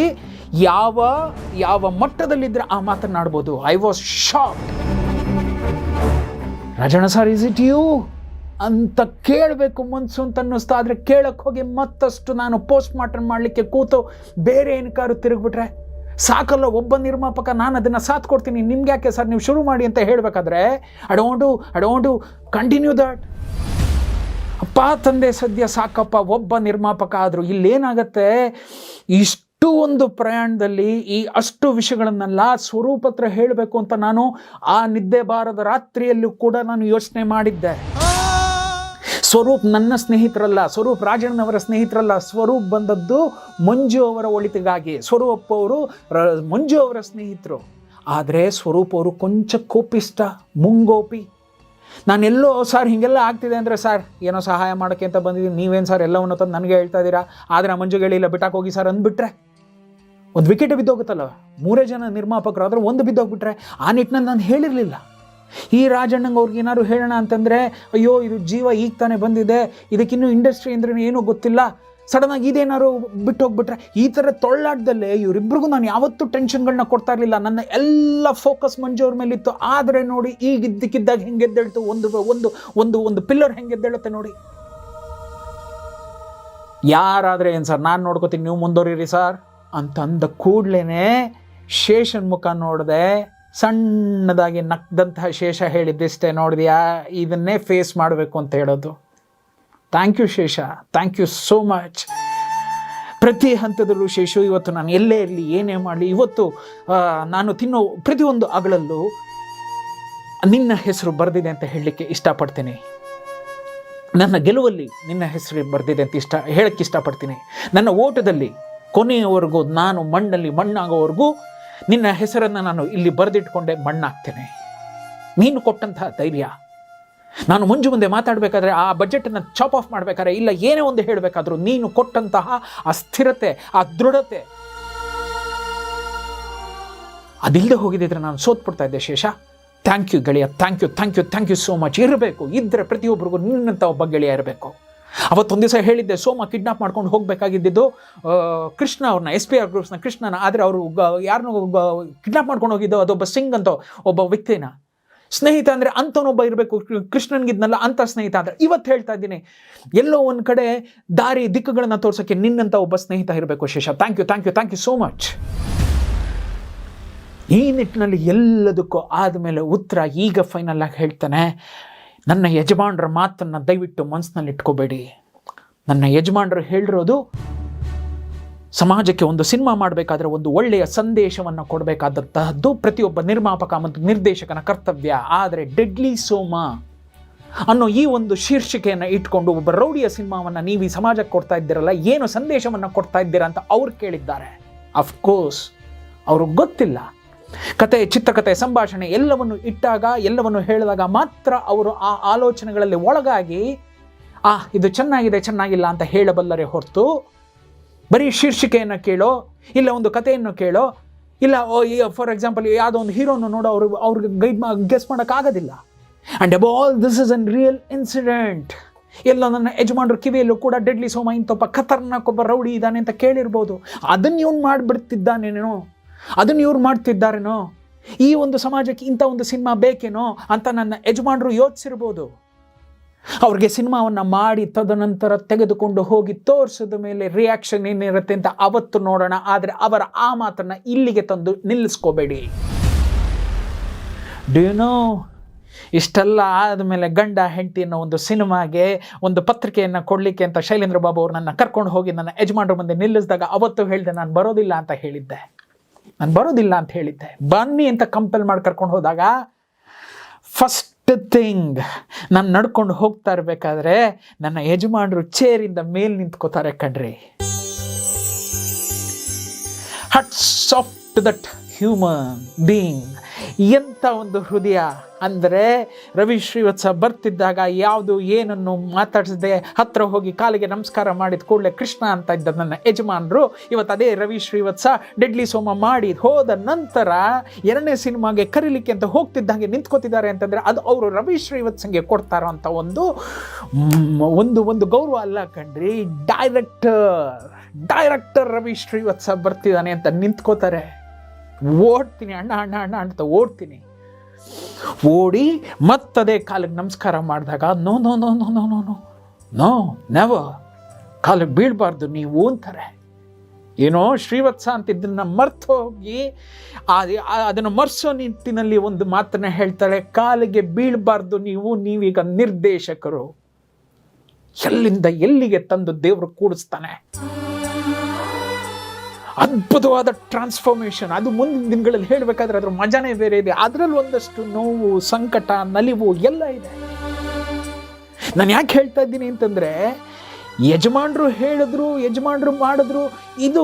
ಯಾವ ಮಟ್ಟದಲ್ಲಿದ್ದರೆ ಆ ಮಾತನಾಡ್ಬೋದು. I was shocked. Rajanna sir is it you ಅಂತ ಕೇಳಬೇಕು ಮನ್ಸು ಅಂತ ಅನ್ನಿಸ್ತಾ, ಆದರೆ ಕೇಳಕ್ಕೆ ಹೋಗಿ ಮತ್ತಷ್ಟು ನಾನು ಪೋಸ್ಟ್ ಮಾರ್ಟಮ್ ಮಾಡಲಿಕ್ಕೆ ಕೂತು ಬೇರೆ ಏನಕ್ಕಾದ್ರು ತಿರುಗಿಬಿಟ್ರೆ ಸಾಕಲ್ಲ. ಒಬ್ಬ ನಿರ್ಮಾಪಕ ನಾನು ಅದನ್ನು ಸಾಥ್ ಕೊಡ್ತೀನಿ, ನಿಮ್ಗೆ ಯಾಕೆ ಸರ್ ನೀವು ಶುರು ಮಾಡಿ ಅಂತ ಹೇಳಬೇಕಾದ್ರೆ ಐ ಡೋಂಟ್ ಕಂಟಿನ್ಯೂ ದಟ್. ಅಪ್ಪ ತಂದೆ ಸದ್ಯ ಸಾಕಪ್ಪ ಒಬ್ಬ ನಿರ್ಮಾಪಕ ಆದರೂ. ಇಲ್ಲೇನಾಗತ್ತೆ, ಇಷ್ಟು ಒಂದು ಪ್ರಯಾಣದಲ್ಲಿ ಈ ಅಷ್ಟು ವಿಷಯಗಳನ್ನೆಲ್ಲ ಸ್ವರೂಪ್ ಹತ್ರ ಹೇಳಬೇಕು ಅಂತ ನಾನು ಆ ನಿದ್ದೆ ಬಾರದ ರಾತ್ರಿಯಲ್ಲೂ ಕೂಡ ನಾನು ಯೋಚನೆ ಮಾಡಿದ್ದೆ. ಸ್ವರೂಪ್ ನನ್ನ ಸ್ನೇಹಿತರಲ್ಲ, ಸ್ವರೂಪ್ ರಾಜಣ್ಣವರ ಸ್ನೇಹಿತರಲ್ಲ. ಸ್ವರೂಪ್ ಬಂದದ್ದು ಮಂಜು ಅವರ ಒಳಿತಿಗಾಗಿ. ಸ್ವರೂಪ್ ಅವರು ಮಂಜು ಅವರ ಸ್ನೇಹಿತರು. ಆದರೆ ಸ್ವರೂಪ್ ಅವರು ಕೊಂಚ ಕೋಪಿಷ್ಟ, ಮುಂಗೋಪಿ. ನಾನೆಲ್ಲೋ ಸರ್ ಹೀಗೆಲ್ಲ ಆಗ್ತಿದೆ ಅಂದರೆ, ಸರ್ ಏನೋ ಸಹಾಯ ಮಾಡೋಕ್ಕೆ ಅಂತ ಬಂದಿದ್ದೀನಿ, ನೀವೇನು ಸರ್ ಎಲ್ಲವನ್ನು ತಂದು ನನಗೆ ಹೇಳ್ತಾ ಇದ್ದೀರಾ, ಆದರೆ ಆ ಮಂಜುಗೆ ಹೇಳಿಲ್ಲ ಬಿಟ್ಟಾಕ್ ಹೋಗಿ ಸರ್ ಅಂದ್ಬಿಟ್ರೆ ಒಂದು ವಿಕೆಟ್ ಬಿದ್ದೋಗುತ್ತಲ್ಲ. 3 ಜನ ನಿರ್ಮಾಪಕರು ಆದರೂ ಒಂದು ಬಿದ್ದೋಗ್ಬಿಟ್ರೆ ಆ ನಿಟ್ಟಿನಲ್ಲಿ ನಾನು ಹೇಳಿರಲಿಲ್ಲ. ಈ ರಾಜಣ್ಣಂಗೆ ಅವ್ರಿಗೆ ಏನಾದ್ರು ಹೇಳೋಣ ಅಂತಂದರೆ, ಅಯ್ಯೋ ಇದು ಜೀವ ಈಗ ತಾನೇ ಬಂದಿದೆ, ಇದಕ್ಕಿನ್ನೂ ಇಂಡಸ್ಟ್ರಿ ಅಂದ್ರೆ ಏನೂ ಗೊತ್ತಿಲ್ಲ, ಸಡನ್ನಾಗಿ ಇದೇನಾದ್ರು ಬಿಟ್ಟು ಹೋಗ್ಬಿಟ್ರೆ, ಈ ಥರ ತೊಳ್ಳಾಟದಲ್ಲೇ ಇವರಿಬ್ಬರಿಗೂ ನಾನು ಯಾವತ್ತೂ ಟೆನ್ಷನ್ಗಳನ್ನ ಕೊಡ್ತಾ ಇರಲಿಲ್ಲ. ನನ್ನ ಎಲ್ಲ ಫೋಕಸ್ ಮಂಜು ಅವ್ರ ಮೇಲಿತ್ತು. ಆದರೆ ನೋಡಿ ಈಗ ಇದ್ದಕ್ಕಿದ್ದಾಗ ಹೆಂಗೆ ಎದ್ದೇಳ್ತು, ಒಂದು ಪಿಲ್ಲರ್ ಹೆಂಗೆ ಎದ್ದೇಳುತ್ತೆ ನೋಡಿ. ಯಾರಾದರೆ ಏನು ಸರ್ ನಾನು ನೋಡ್ಕೋತೀನಿ, ನೀವು ಮುಂದುವರಿರಿ ಸರ್ ಅಂತ ಅಂದ ಕೂಡ್ಲೇ ಶೇಷನ್ ಮುಖ ನೋಡಿದೆ. ಸಣ್ಣದಾಗಿ ನಕ್ದಂತಹ ಶೇಷ ಹೇಳಿದ್ದಿಷ್ಟೇ, ನೋಡಿದ್ಯಾ ಇದನ್ನೇ ಫೇಸ್ ಮಾಡಬೇಕು ಅಂತ ಹೇಳೋದು. ಥ್ಯಾಂಕ್ ಯು ಶೇಷ, ಥ್ಯಾಂಕ್ ಯು ಸೋ ಮಚ್. ಪ್ರತಿ ಹಂತದಲ್ಲೂ ಶೇಷು, ಇವತ್ತು ನಾನು ಎಲ್ಲೇ ಇರಲಿ ಏನೇ ಮಾಡಲಿ, ಇವತ್ತು ನಾನು ತಿನ್ನೋ ಪ್ರತಿಯೊಂದು ಅಗಳಲ್ಲೂ ನಿನ್ನ ಹೆಸರು ಬರೆದಿದೆ ಅಂತ ಹೇಳಲಿಕ್ಕೆ ಇಷ್ಟಪಡ್ತೀನಿ. ನನ್ನ ಗೆಲುವಲ್ಲಿ ನಿನ್ನ ಹೆಸರು ಬರೆದಿದೆ ಅಂತ ಹೇಳಕ್ಕೆ ಇಷ್ಟಪಡ್ತೀನಿ. ನನ್ನ ಓಟದಲ್ಲಿ ಕೊನೆಯವರೆಗೂ ನಾನು ಮಣ್ಣಲ್ಲಿ ಮಣ್ಣಾಗೋವರೆಗೂ ನಿನ್ನ ಹೆಸರನ್ನು ನಾನು ಇಲ್ಲಿ ಬರೆದಿಟ್ಕೊಂಡೆ ಮಣ್ಣಾಗ್ತೇನೆ. ನೀನು ಕೊಟ್ಟಂತಹ ಧೈರ್ಯ, ನಾನು ಮಂಜು ಮುಂದೆ ಮಾತಾಡಬೇಕಾದ್ರೆ ಆ ಬಜೆಟನ್ನು ಚಾಪ್ ಆಫ್ ಮಾಡಬೇಕಾದ್ರೆ ಇಲ್ಲ ಏನೇ ಒಂದು ಹೇಳಬೇಕಾದ್ರೂ ನೀನು ಕೊಟ್ಟಂತಹ ಆ ಸ್ಥಿರತೆ, ಆ ದೃಢತೆ ಅದಿಲ್ಲದೆ ಹೋಗಿದ್ದರೆ ನಾನು ಸೋತ್ಬಿಡ್ತಾ ಇದ್ದೆ ಶೇಷ. ಥ್ಯಾಂಕ್ ಯು ಗೆಳೆಯ, ಥ್ಯಾಂಕ್ ಯು ಸೋ ಮಚ್. ಇರಬೇಕು, ಇದ್ದರೆ ಪ್ರತಿಯೊಬ್ಬರಿಗೂ ನಿನ್ನಂಥ ಒಬ್ಬ ಗೆಳೆಯ ಇರಬೇಕು. ಅವತ್ತೊಂದು ದಿವಸ ಹೇಳಿದ್ದೆ, ಸೋಮ ಕಿಡ್ನಾಪ್ ಮಾಡ್ಕೊಂಡು ಹೋಗಬೇಕಾಗಿದ್ದು ಕೃಷ್ಣ ಅವ್ರನ್ನ, SP R ಗ್ರೂಪ್ಸ್ನ ಕೃಷ್ಣನ. ಆದರೆ ಅವರು ಯಾರನ್ನೂ ಕಿಡ್ನಾಪ್ ಮಾಡ್ಕೊಂಡು ಹೋಗಿದ್ದು ಅದೊಬ್ಬ ಸಿಂಗ್ ಅಂತ ಒಬ್ಬ ವ್ಯಕ್ತಿನ. ಸ್ನೇಹಿತ ಅಂದರೆ ಅಂಥವನೊಬ್ಬ ಇರಬೇಕು, ಕೃಷ್ಣನ್ಗಿದ್ನಲ್ಲ ಅಂಥ ಸ್ನೇಹಿತ. ಅಂದರೆ ಇವತ್ತು ಹೇಳ್ತಾ ಇದ್ದೀನಿ, ಎಲ್ಲೋ ಒಂದು ಕಡೆ ದಿಕ್ಕುಗಳನ್ನು ತೋರ್ಸೋಕ್ಕೆ ನಿನ್ನಂಥ ಒಬ್ಬ ಸ್ನೇಹಿತ ಇರಬೇಕು ಶೇಷ. Thank you so much. ಈ ನಿಟ್ಟಿನಲ್ಲಿ ಎಲ್ಲದಕ್ಕೂ ಆದಮೇಲೆ ಉತ್ತರ ಈಗ ಫೈನಲ್ ಆಗಿ ಹೇಳ್ತಾನೆ. ನನ್ನ ಯಜಮಾನರ ಮಾತನ್ನು ದಯವಿಟ್ಟು ಮನಸ್ಸಿನಲ್ಲಿ ಇಟ್ಕೋಬೇಡಿ. ನನ್ನ ಯಜಮಾನರು ಹೇಳಿರೋದು ಸಮಾಜಕ್ಕೆ ಒಂದು ಸಿನಿಮಾ ಮಾಡಬೇಕಾದ್ರೆ ಒಂದು ಒಳ್ಳೆಯ ಸಂದೇಶವನ್ನು ಕೊಡಬೇಕಾದಂತಹದ್ದು ಪ್ರತಿಯೊಬ್ಬ ನಿರ್ಮಾಪಕ ಮತ್ತು ನಿರ್ದೇಶಕನ ಕರ್ತವ್ಯ. ಆದರೆ ಡೆಡ್ಲಿ ಸೋಮ ಅನ್ನೋ ಈ ಒಂದು ಶೀರ್ಷಿಕೆಯನ್ನು ಇಟ್ಕೊಂಡು ಒಬ್ಬ ರೌಡಿಯ ಸಿನಿಮಾವನ್ನು ನೀವು ಈ ಸಮಾಜಕ್ಕೆ ಕೊಡ್ತಾ ಇದ್ದೀರಲ್ಲ, ಏನು ಸಂದೇಶವನ್ನು ಕೊಡ್ತಾ ಇದ್ದೀರಾ ಅಂತ ಅವ್ರು ಕೇಳಿದ್ದಾರೆ. ಅಫ್ಕೋರ್ಸ್ ಅವ್ರಿಗೆ ಗೊತ್ತಿಲ್ಲ ಕತೆ, ಚಿತ್ರಕಥೆ, ಸಂಭಾಷಣೆ ಎಲ್ಲವನ್ನು ಇಟ್ಟಾಗ, ಎಲ್ಲವನ್ನು ಹೇಳಿದಾಗ ಮಾತ್ರ ಅವರು ಆ ಆಲೋಚನೆಗಳಲ್ಲಿ ಒಳಗಾಗಿ ಇದು ಚೆನ್ನಾಗಿದೆ, ಚೆನ್ನಾಗಿಲ್ಲ ಅಂತ ಹೇಳಬಲ್ಲರೆ ಹೊರತು ಬರೀ ಶೀರ್ಷಿಕೆಯನ್ನು ಕೇಳೋ, ಇಲ್ಲ ಒಂದು ಕಥೆಯನ್ನು ಕೇಳೋ, ಇಲ್ಲ ಫಾರ್ ಎಕ್ಸಾಂಪಲ್ ಯಾವುದೋ ಒಂದು ಹೀರೋನು ನೋಡೋ ಅವ್ರಿಗೆ ಗೆಸ್ ಮಾಡೋಕ್ಕಾಗೋದಿಲ್ಲ. And above all this is an real incident. ಎಲ್ಲ ನನ್ನ ಯಜಮಾನರು ಕಿವಿಯಲ್ಲೂ ಕೂಡ ಡೆಡ್ಲಿ ಸೋಮ ಇಂಥೊಬ್ಬ ಖತರ್ನಾಕ್ ಒಬ್ಬ ರೌಡಿ ಇದ್ದಾನೆ ಅಂತ ಕೇಳಿರ್ಬೋದು. ಅದನ್ನು ಇವ್ನು ಮಾಡಿಬಿಡ್ತಿದ್ದಾನೇನೋ, ಅದನ್ನು ಇವ್ರು ಮಾಡ್ತಿದ್ದಾರೇನೋ, ಈ ಒಂದು ಸಮಾಜಕ್ಕೆ ಇಂಥ ಒಂದು ಸಿನಿಮಾ ಬೇಕೇನೋ ಅಂತ ನನ್ನ ಯಜಮಾನರು ಯೋಚಿಸಿರ್ಬೋದು. ಅವ್ರಿಗೆ ಸಿನಿಮಾವನ್ನು ಮಾಡಿ ತದನಂತರ ತೆಗೆದುಕೊಂಡು ಹೋಗಿ ತೋರಿಸಿದ ಮೇಲೆ ರಿಯಾಕ್ಷನ್ ಏನಿರುತ್ತೆ ಅಂತ ಅವತ್ತು ನೋಡೋಣ. ಆದರೆ ಅವರ ಆ ಮಾತನ್ನು ಇಲ್ಲಿಗೆ ತಂದು ನಿಲ್ಲಿಸ್ಕೋಬೇಡಿ. ಡು ಯು ನೋ, ಇಷ್ಟೆಲ್ಲ ಆದಮೇಲೆ ಗಂಡ ಹೆಂಡತಿ ಅನ್ನೋ ಒಂದು ಸಿನಿಮಾಗೆ ಒಂದು ಪತ್ರಿಕೆಯನ್ನು ಕೊಡಲಿಕ್ಕೆ ಅಂತ ಶೈಲೇಂದ್ರ ಬಾಬು ಅವರು ನನ್ನ ಕರ್ಕೊಂಡು ಹೋಗಿ ನನ್ನ ಯಜಮಾನರ ಮುಂದೆ ನಿಲ್ಲಿಸಿದಾಗ ಅವತ್ತು ಹೇಳಿದೆ, ನಾನು ಬರೋದಿಲ್ಲ ಅಂತ ಹೇಳಿದ್ದೆ. ಬನ್ನಿ ಅಂತ ಕಂಪೆಲ್ ಮಾಡಿ ಕರ್ಕೊಂಡು ಹೋದಾಗ ಫಸ್ಟ್ ಥಿಂಗ್ ನಾನು ನಡ್ಕೊಂಡು ಹೋಗ್ತಾ ಇರಬೇಕಾದ್ರೆ ನನ್ನ ಯಜಮಾನರು ಚೇರಿಂದ ಮೇಲೆ ನಿಂತ್ಕೋತಾರೆ ಕಣ್ರಿ. Hats off to that human being. ಎಂಥ ಒಂದು ಹೃದಯ ಅಂದರೆ, ರವಿ ಶ್ರೀವತ್ಸ ಬರ್ತಿದ್ದಾಗ ಯಾವುದು ಏನನ್ನು ಮಾತಾಡಿಸದೆ ಹತ್ತಿರ ಹೋಗಿ ಕಾಲಿಗೆ ನಮಸ್ಕಾರ ಮಾಡಿದ ಕೂಡಲೇ ಕೃಷ್ಣ ಅಂತ ಇದ್ದ ನನ್ನ ಯಜಮಾನರು ಇವತ್ತು ಅದೇ ರವಿ ಶ್ರೀವತ್ಸ ಡೆಡ್ಲಿ ಸೋಮ ಮಾಡಿ ಹೋದ ನಂತರ 2ನೇ ಸಿನಿಮಾಗೆ ಕರೀಲಿಕ್ಕೆ ಅಂತ ಹೋಗ್ತಿದ್ದಂಗೆ ನಿಂತ್ಕೋತಿದ್ದಾರೆ ಅಂತಂದರೆ ಅದು ಅವರು ರವಿ ಶ್ರೀವತ್ಸಂಗೆ ಕೊಡ್ತಾರೋ ಅಂತ ಒಂದು ಗೌರವ ಅಲ್ಲ ಕಣ್ರಿ. ಡೈರೆಕ್ಟರ್ ರವಿ ಶ್ರೀವತ್ಸ ಬರ್ತಿದ್ದಾನೆ ಅಂತ ನಿಂತ್ಕೋತಾರೆ. ಓಡ್ತೀನಿ ಅಣ್ಣ ಅಂತ ಓಡಿ ಮತ್ತದೇ ಕಾಲಿಗೆ ನಮಸ್ಕಾರ ಮಾಡಿದಾಗ ನೋ ನೆವರ್, ಕಾಲಿಗೆ ಬೀಳಬಾರ್ದು ನೀವು ಅಂತಾರೆ. ಏನೋ ಶ್ರೀವತ್ಸ ಅಂತಿದ್ದನ್ನು ಮರ್ತು ಹೋಗಿ ಅದನ್ನು ಮರೆಸೋ ನಿಟ್ಟಿನಲ್ಲಿ ಒಂದು ಮಾತನ್ನ ಹೇಳ್ತಾಳೆ, ಕಾಲಿಗೆ ಬೀಳಬಾರ್ದು ನೀವೀಗ ನಿರ್ದೇಶಕರು. ಎಲ್ಲಿಂದ ಎಲ್ಲಿಗೆ ತಂದು ದೇವರು ಕೂಡಿಸ್ತಾನೆ. ಅದ್ಭುತವಾದ ಟ್ರಾನ್ಸ್ಫಾರ್ಮೇಷನ್. ಅದು ಮುಂದಿನ ದಿನಗಳಲ್ಲಿ ಹೇಳಬೇಕಾದ್ರೆ ಅದ್ರ ಮಜಾನೇ ಬೇರೆ ಇದೆ. ಅದರಲ್ಲಿ ಒಂದಷ್ಟು ನೋವು, ಸಂಕಟ, ನಲಿವು ಎಲ್ಲ ಇದೆ. ನಾನು ಯಾಕೆ ಹೇಳ್ತಾ ಇದ್ದೀನಿ ಅಂತಂದರೆ, ಯಜಮಾನರು ಹೇಳಿದ್ರು, ಯಜಮಾನರು ಮಾಡಿದ್ರು, ಇದು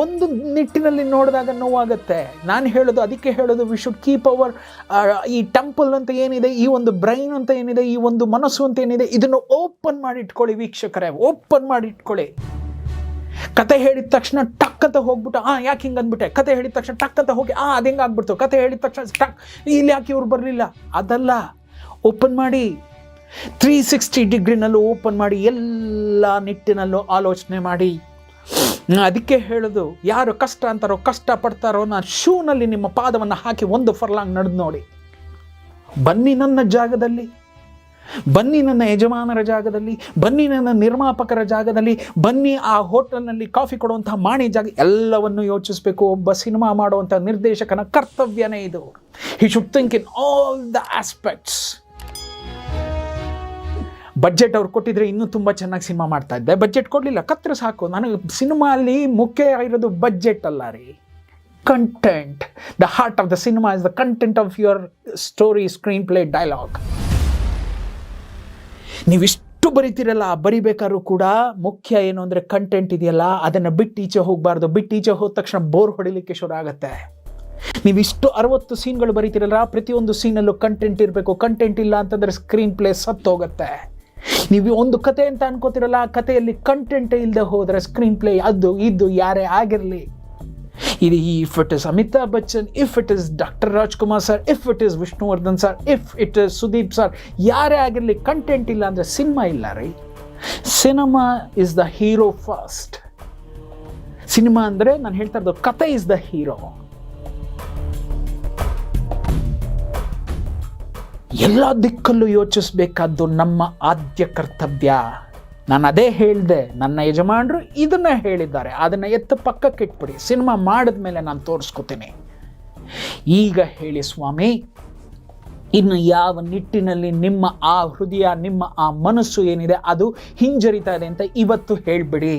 ಒಂದು ನಿಟ್ಟಿನಲ್ಲಿ ನೋಡಿದಾಗ ನೋವಾಗುತ್ತೆ. ನಾನು ಅದಕ್ಕೆ ಹೇಳೋದು ವಿ ಶುಡ್ ಕೀಪ್ ಅವರ್ ಈ ಟೆಂಪಲ್ ಅಂತ ಏನಿದೆ, ಈ ಒಂದು ಬ್ರೈನ್ ಅಂತ ಏನಿದೆ, ಈ ಒಂದು ಮನಸ್ಸು ಅಂತ ಏನಿದೆ, ಇದನ್ನು ಓಪನ್ ಮಾಡಿ ಇಟ್ಕೊಳ್ಳಿ ವೀಕ್ಷಕರೇ, ಓಪನ್ ಮಾಡಿ ಇಟ್ಕೊಳ್ಳಿ. ಕತೆ ಹೇಳಿದ ತಕ್ಷಣ ಟಕ್ ಅಂತ ಹೋಗ್ಬಿಟ್ಟು ಯಾಕೆ ಹಿಂಗೆ ಅಂದ್ಬಿಟ್ಟೆ, ಕತೆ ಹೇಳಿದ ತಕ್ಷಣ ಟಕ್ ಅಂತ ಹೋಗಿ ಅದು ಹೆಂಗೆ ಆಗ್ಬಿಡ್ತು, ಕತೆ ಹೇಳಿದ ತಕ್ಷಣ ಟಕ್ ಇಲ್ಲಿ ಯಾಕೆ ಇವ್ರು ಬರಲಿಲ್ಲ, ಅದಲ್ಲ. ಓಪನ್ ಮಾಡಿ 360 ಡಿಗ್ರಿನಲ್ಲೂ ಓಪನ್ ಮಾಡಿ, ಎಲ್ಲ ನಿಟ್ಟಿನಲ್ಲೂ ಆಲೋಚನೆ ಮಾಡಿ. ಅದಕ್ಕೆ ಹೇಳೋದು, ಯಾರು ಕಷ್ಟ ಅಂತಾರೋ, ಕಷ್ಟ ಪಡ್ತಾರೋ, ನಾನು ಶೂನಲ್ಲಿ ನಿಮ್ಮ ಪಾದವನ್ನು ಹಾಕಿ 1 ಫರ್ಲಾಂಗ್ ನಡೆದು ನೋಡಿ. ಬನ್ನಿ ನನ್ನ ಜಾಗದಲ್ಲಿ, ಬನ್ನಿ ನನ್ನ ಯಜಮಾನರ ಜಾಗದಲ್ಲಿ, ಬನ್ನಿ ನನ್ನ ನಿರ್ಮಾಪಕರ ಜಾಗದಲ್ಲಿ, ಬನ್ನಿ ಆ ಹೋಟೆಲ್ನಲ್ಲಿ ಕಾಫಿ ಕೊಡುವಂತಹ ಮಾಣಿ ಜಾಗ, ಎಲ್ಲವನ್ನು ಯೋಚಿಸಬೇಕು. ಒಬ್ಬ ಸಿನಿಮಾ ಮಾಡುವಂಥ ನಿರ್ದೇಶಕನ ಕರ್ತವ್ಯನೇ ಇದು. He should think in all the aspects. Budget ಅವ್ರು ಕೊಟ್ಟಿದ್ರೆ ಇನ್ನೂ ತುಂಬ ಚೆನ್ನಾಗಿ ಸಿನಿಮಾ ಮಾಡ್ತಾ ಇದ್ದೆ. ಬಡ್ಜೆಟ್ ಕೊಡಲಿಲ್ಲ, ಕತ್ರ ಸಾಕು. ನನಗೆ ಸಿನಿಮಾ ಅಲ್ಲಿ ಮುಖ್ಯ ಇರೋದು ಬಡ್ಜೆಟ್ ಅಲ್ಲ ರೀ, content. The heart of the cinema is the content of your story, screenplay, dialogue. ನೀವಿಷ್ಟು ಬರಿತೀರಲ್ಲ, ಬರಿಬೇಕಾದ್ರೂ ಕೂಡ ಮುಖ್ಯ ಏನು ಅಂದರೆ ಕಂಟೆಂಟ್ ಇದೆಯಲ್ಲ, ಅದನ್ನು ಬಿಟ್ಟೀಚೆ ಹೋಗಬಾರ್ದು. ಬಿಟ್ಟೀಚೆ ಹೋದ ತಕ್ಷಣ ಬೋರ್ ಹೊಡಿಲಿಕ್ಕೆ ಶುರು ಆಗುತ್ತೆ. ನೀವಿಷ್ಟು 60 ಸೀನ್ಗಳು ಬರೀತಿರಲ್ಲ, ಪ್ರತಿಯೊಂದು ಸೀನಲ್ಲೂ ಕಂಟೆಂಟ್ ಇರಬೇಕು. ಕಂಟೆಂಟ್ ಇಲ್ಲ ಅಂತಂದರೆ ಸ್ಕ್ರೀನ್ ಪ್ಲೇ ಸತ್ತೋಗುತ್ತೆ. ನೀವು ಒಂದು ಕತೆ ಅಂತ ಅನ್ಕೋತಿರಲ್ಲ, ಆ ಕಥೆಯಲ್ಲಿ ಕಂಟೆಂಟ್ ಇಲ್ಲದೆ ಹೋದರೆ ಸ್ಕ್ರೀನ್ ಪ್ಲೇ ಇದು ಯಾರೇ ಆಗಿರಲಿ, ಇದು if it is Amitabh Bachchan, if it is doctor Rajkumar sir, if it is Vishnuvardhan sir, if it is Sudeep sir, ಯಾರೇ ಆಗಿರಲಿ, ಕಂಟೆಂಟ್ ಇಲ್ಲ ಅಂದರೆ ಸಿನಿಮಾ ಇಲ್ಲ ರೀ. Cinema is the hero first. Cinema ಅಂದರೆ ನಾನು ಹೇಳ್ತಾ ಇರೋದು ಕತೆ ಇಸ್ ದ ಹೀರೋ. ಎಲ್ಲ ದಿಕ್ಕಲ್ಲೂ ಯೋಚಿಸಬೇಕಾದ್ದು ನಮ್ಮ ಆದ್ಯ ಕರ್ತವ್ಯ. ನಾನು ಅದೇ ಹೇಳಿದೆ, ನನ್ನ ಯಜಮಾನರು ಇದನ್ನು ಹೇಳಿದ್ದಾರೆ, ಅದನ್ನು ಎತ್ತ ಪಕ್ಕಕ್ಕೆ ಇಟ್ಬಿಡಿ, ಸಿನಿಮಾ ಮಾಡಿದ ಮೇಲೆ ನಾನು ತೋರಿಸ್ಕೊತೀನಿ. ಈಗ ಹೇಳಿ ಸ್ವಾಮಿ, ಇನ್ನು ಯಾವ ನಿಟ್ಟಿನಲ್ಲಿ ನಿಮ್ಮ ಆ ಹೃದಯ, ನಿಮ್ಮ ಆ ಮನಸ್ಸು ಏನಿದೆ ಅದು ಹಿಂಜರಿತಾ ಇದೆ ಅಂತ ಇವತ್ತು ಹೇಳಿಬಿಡಿ.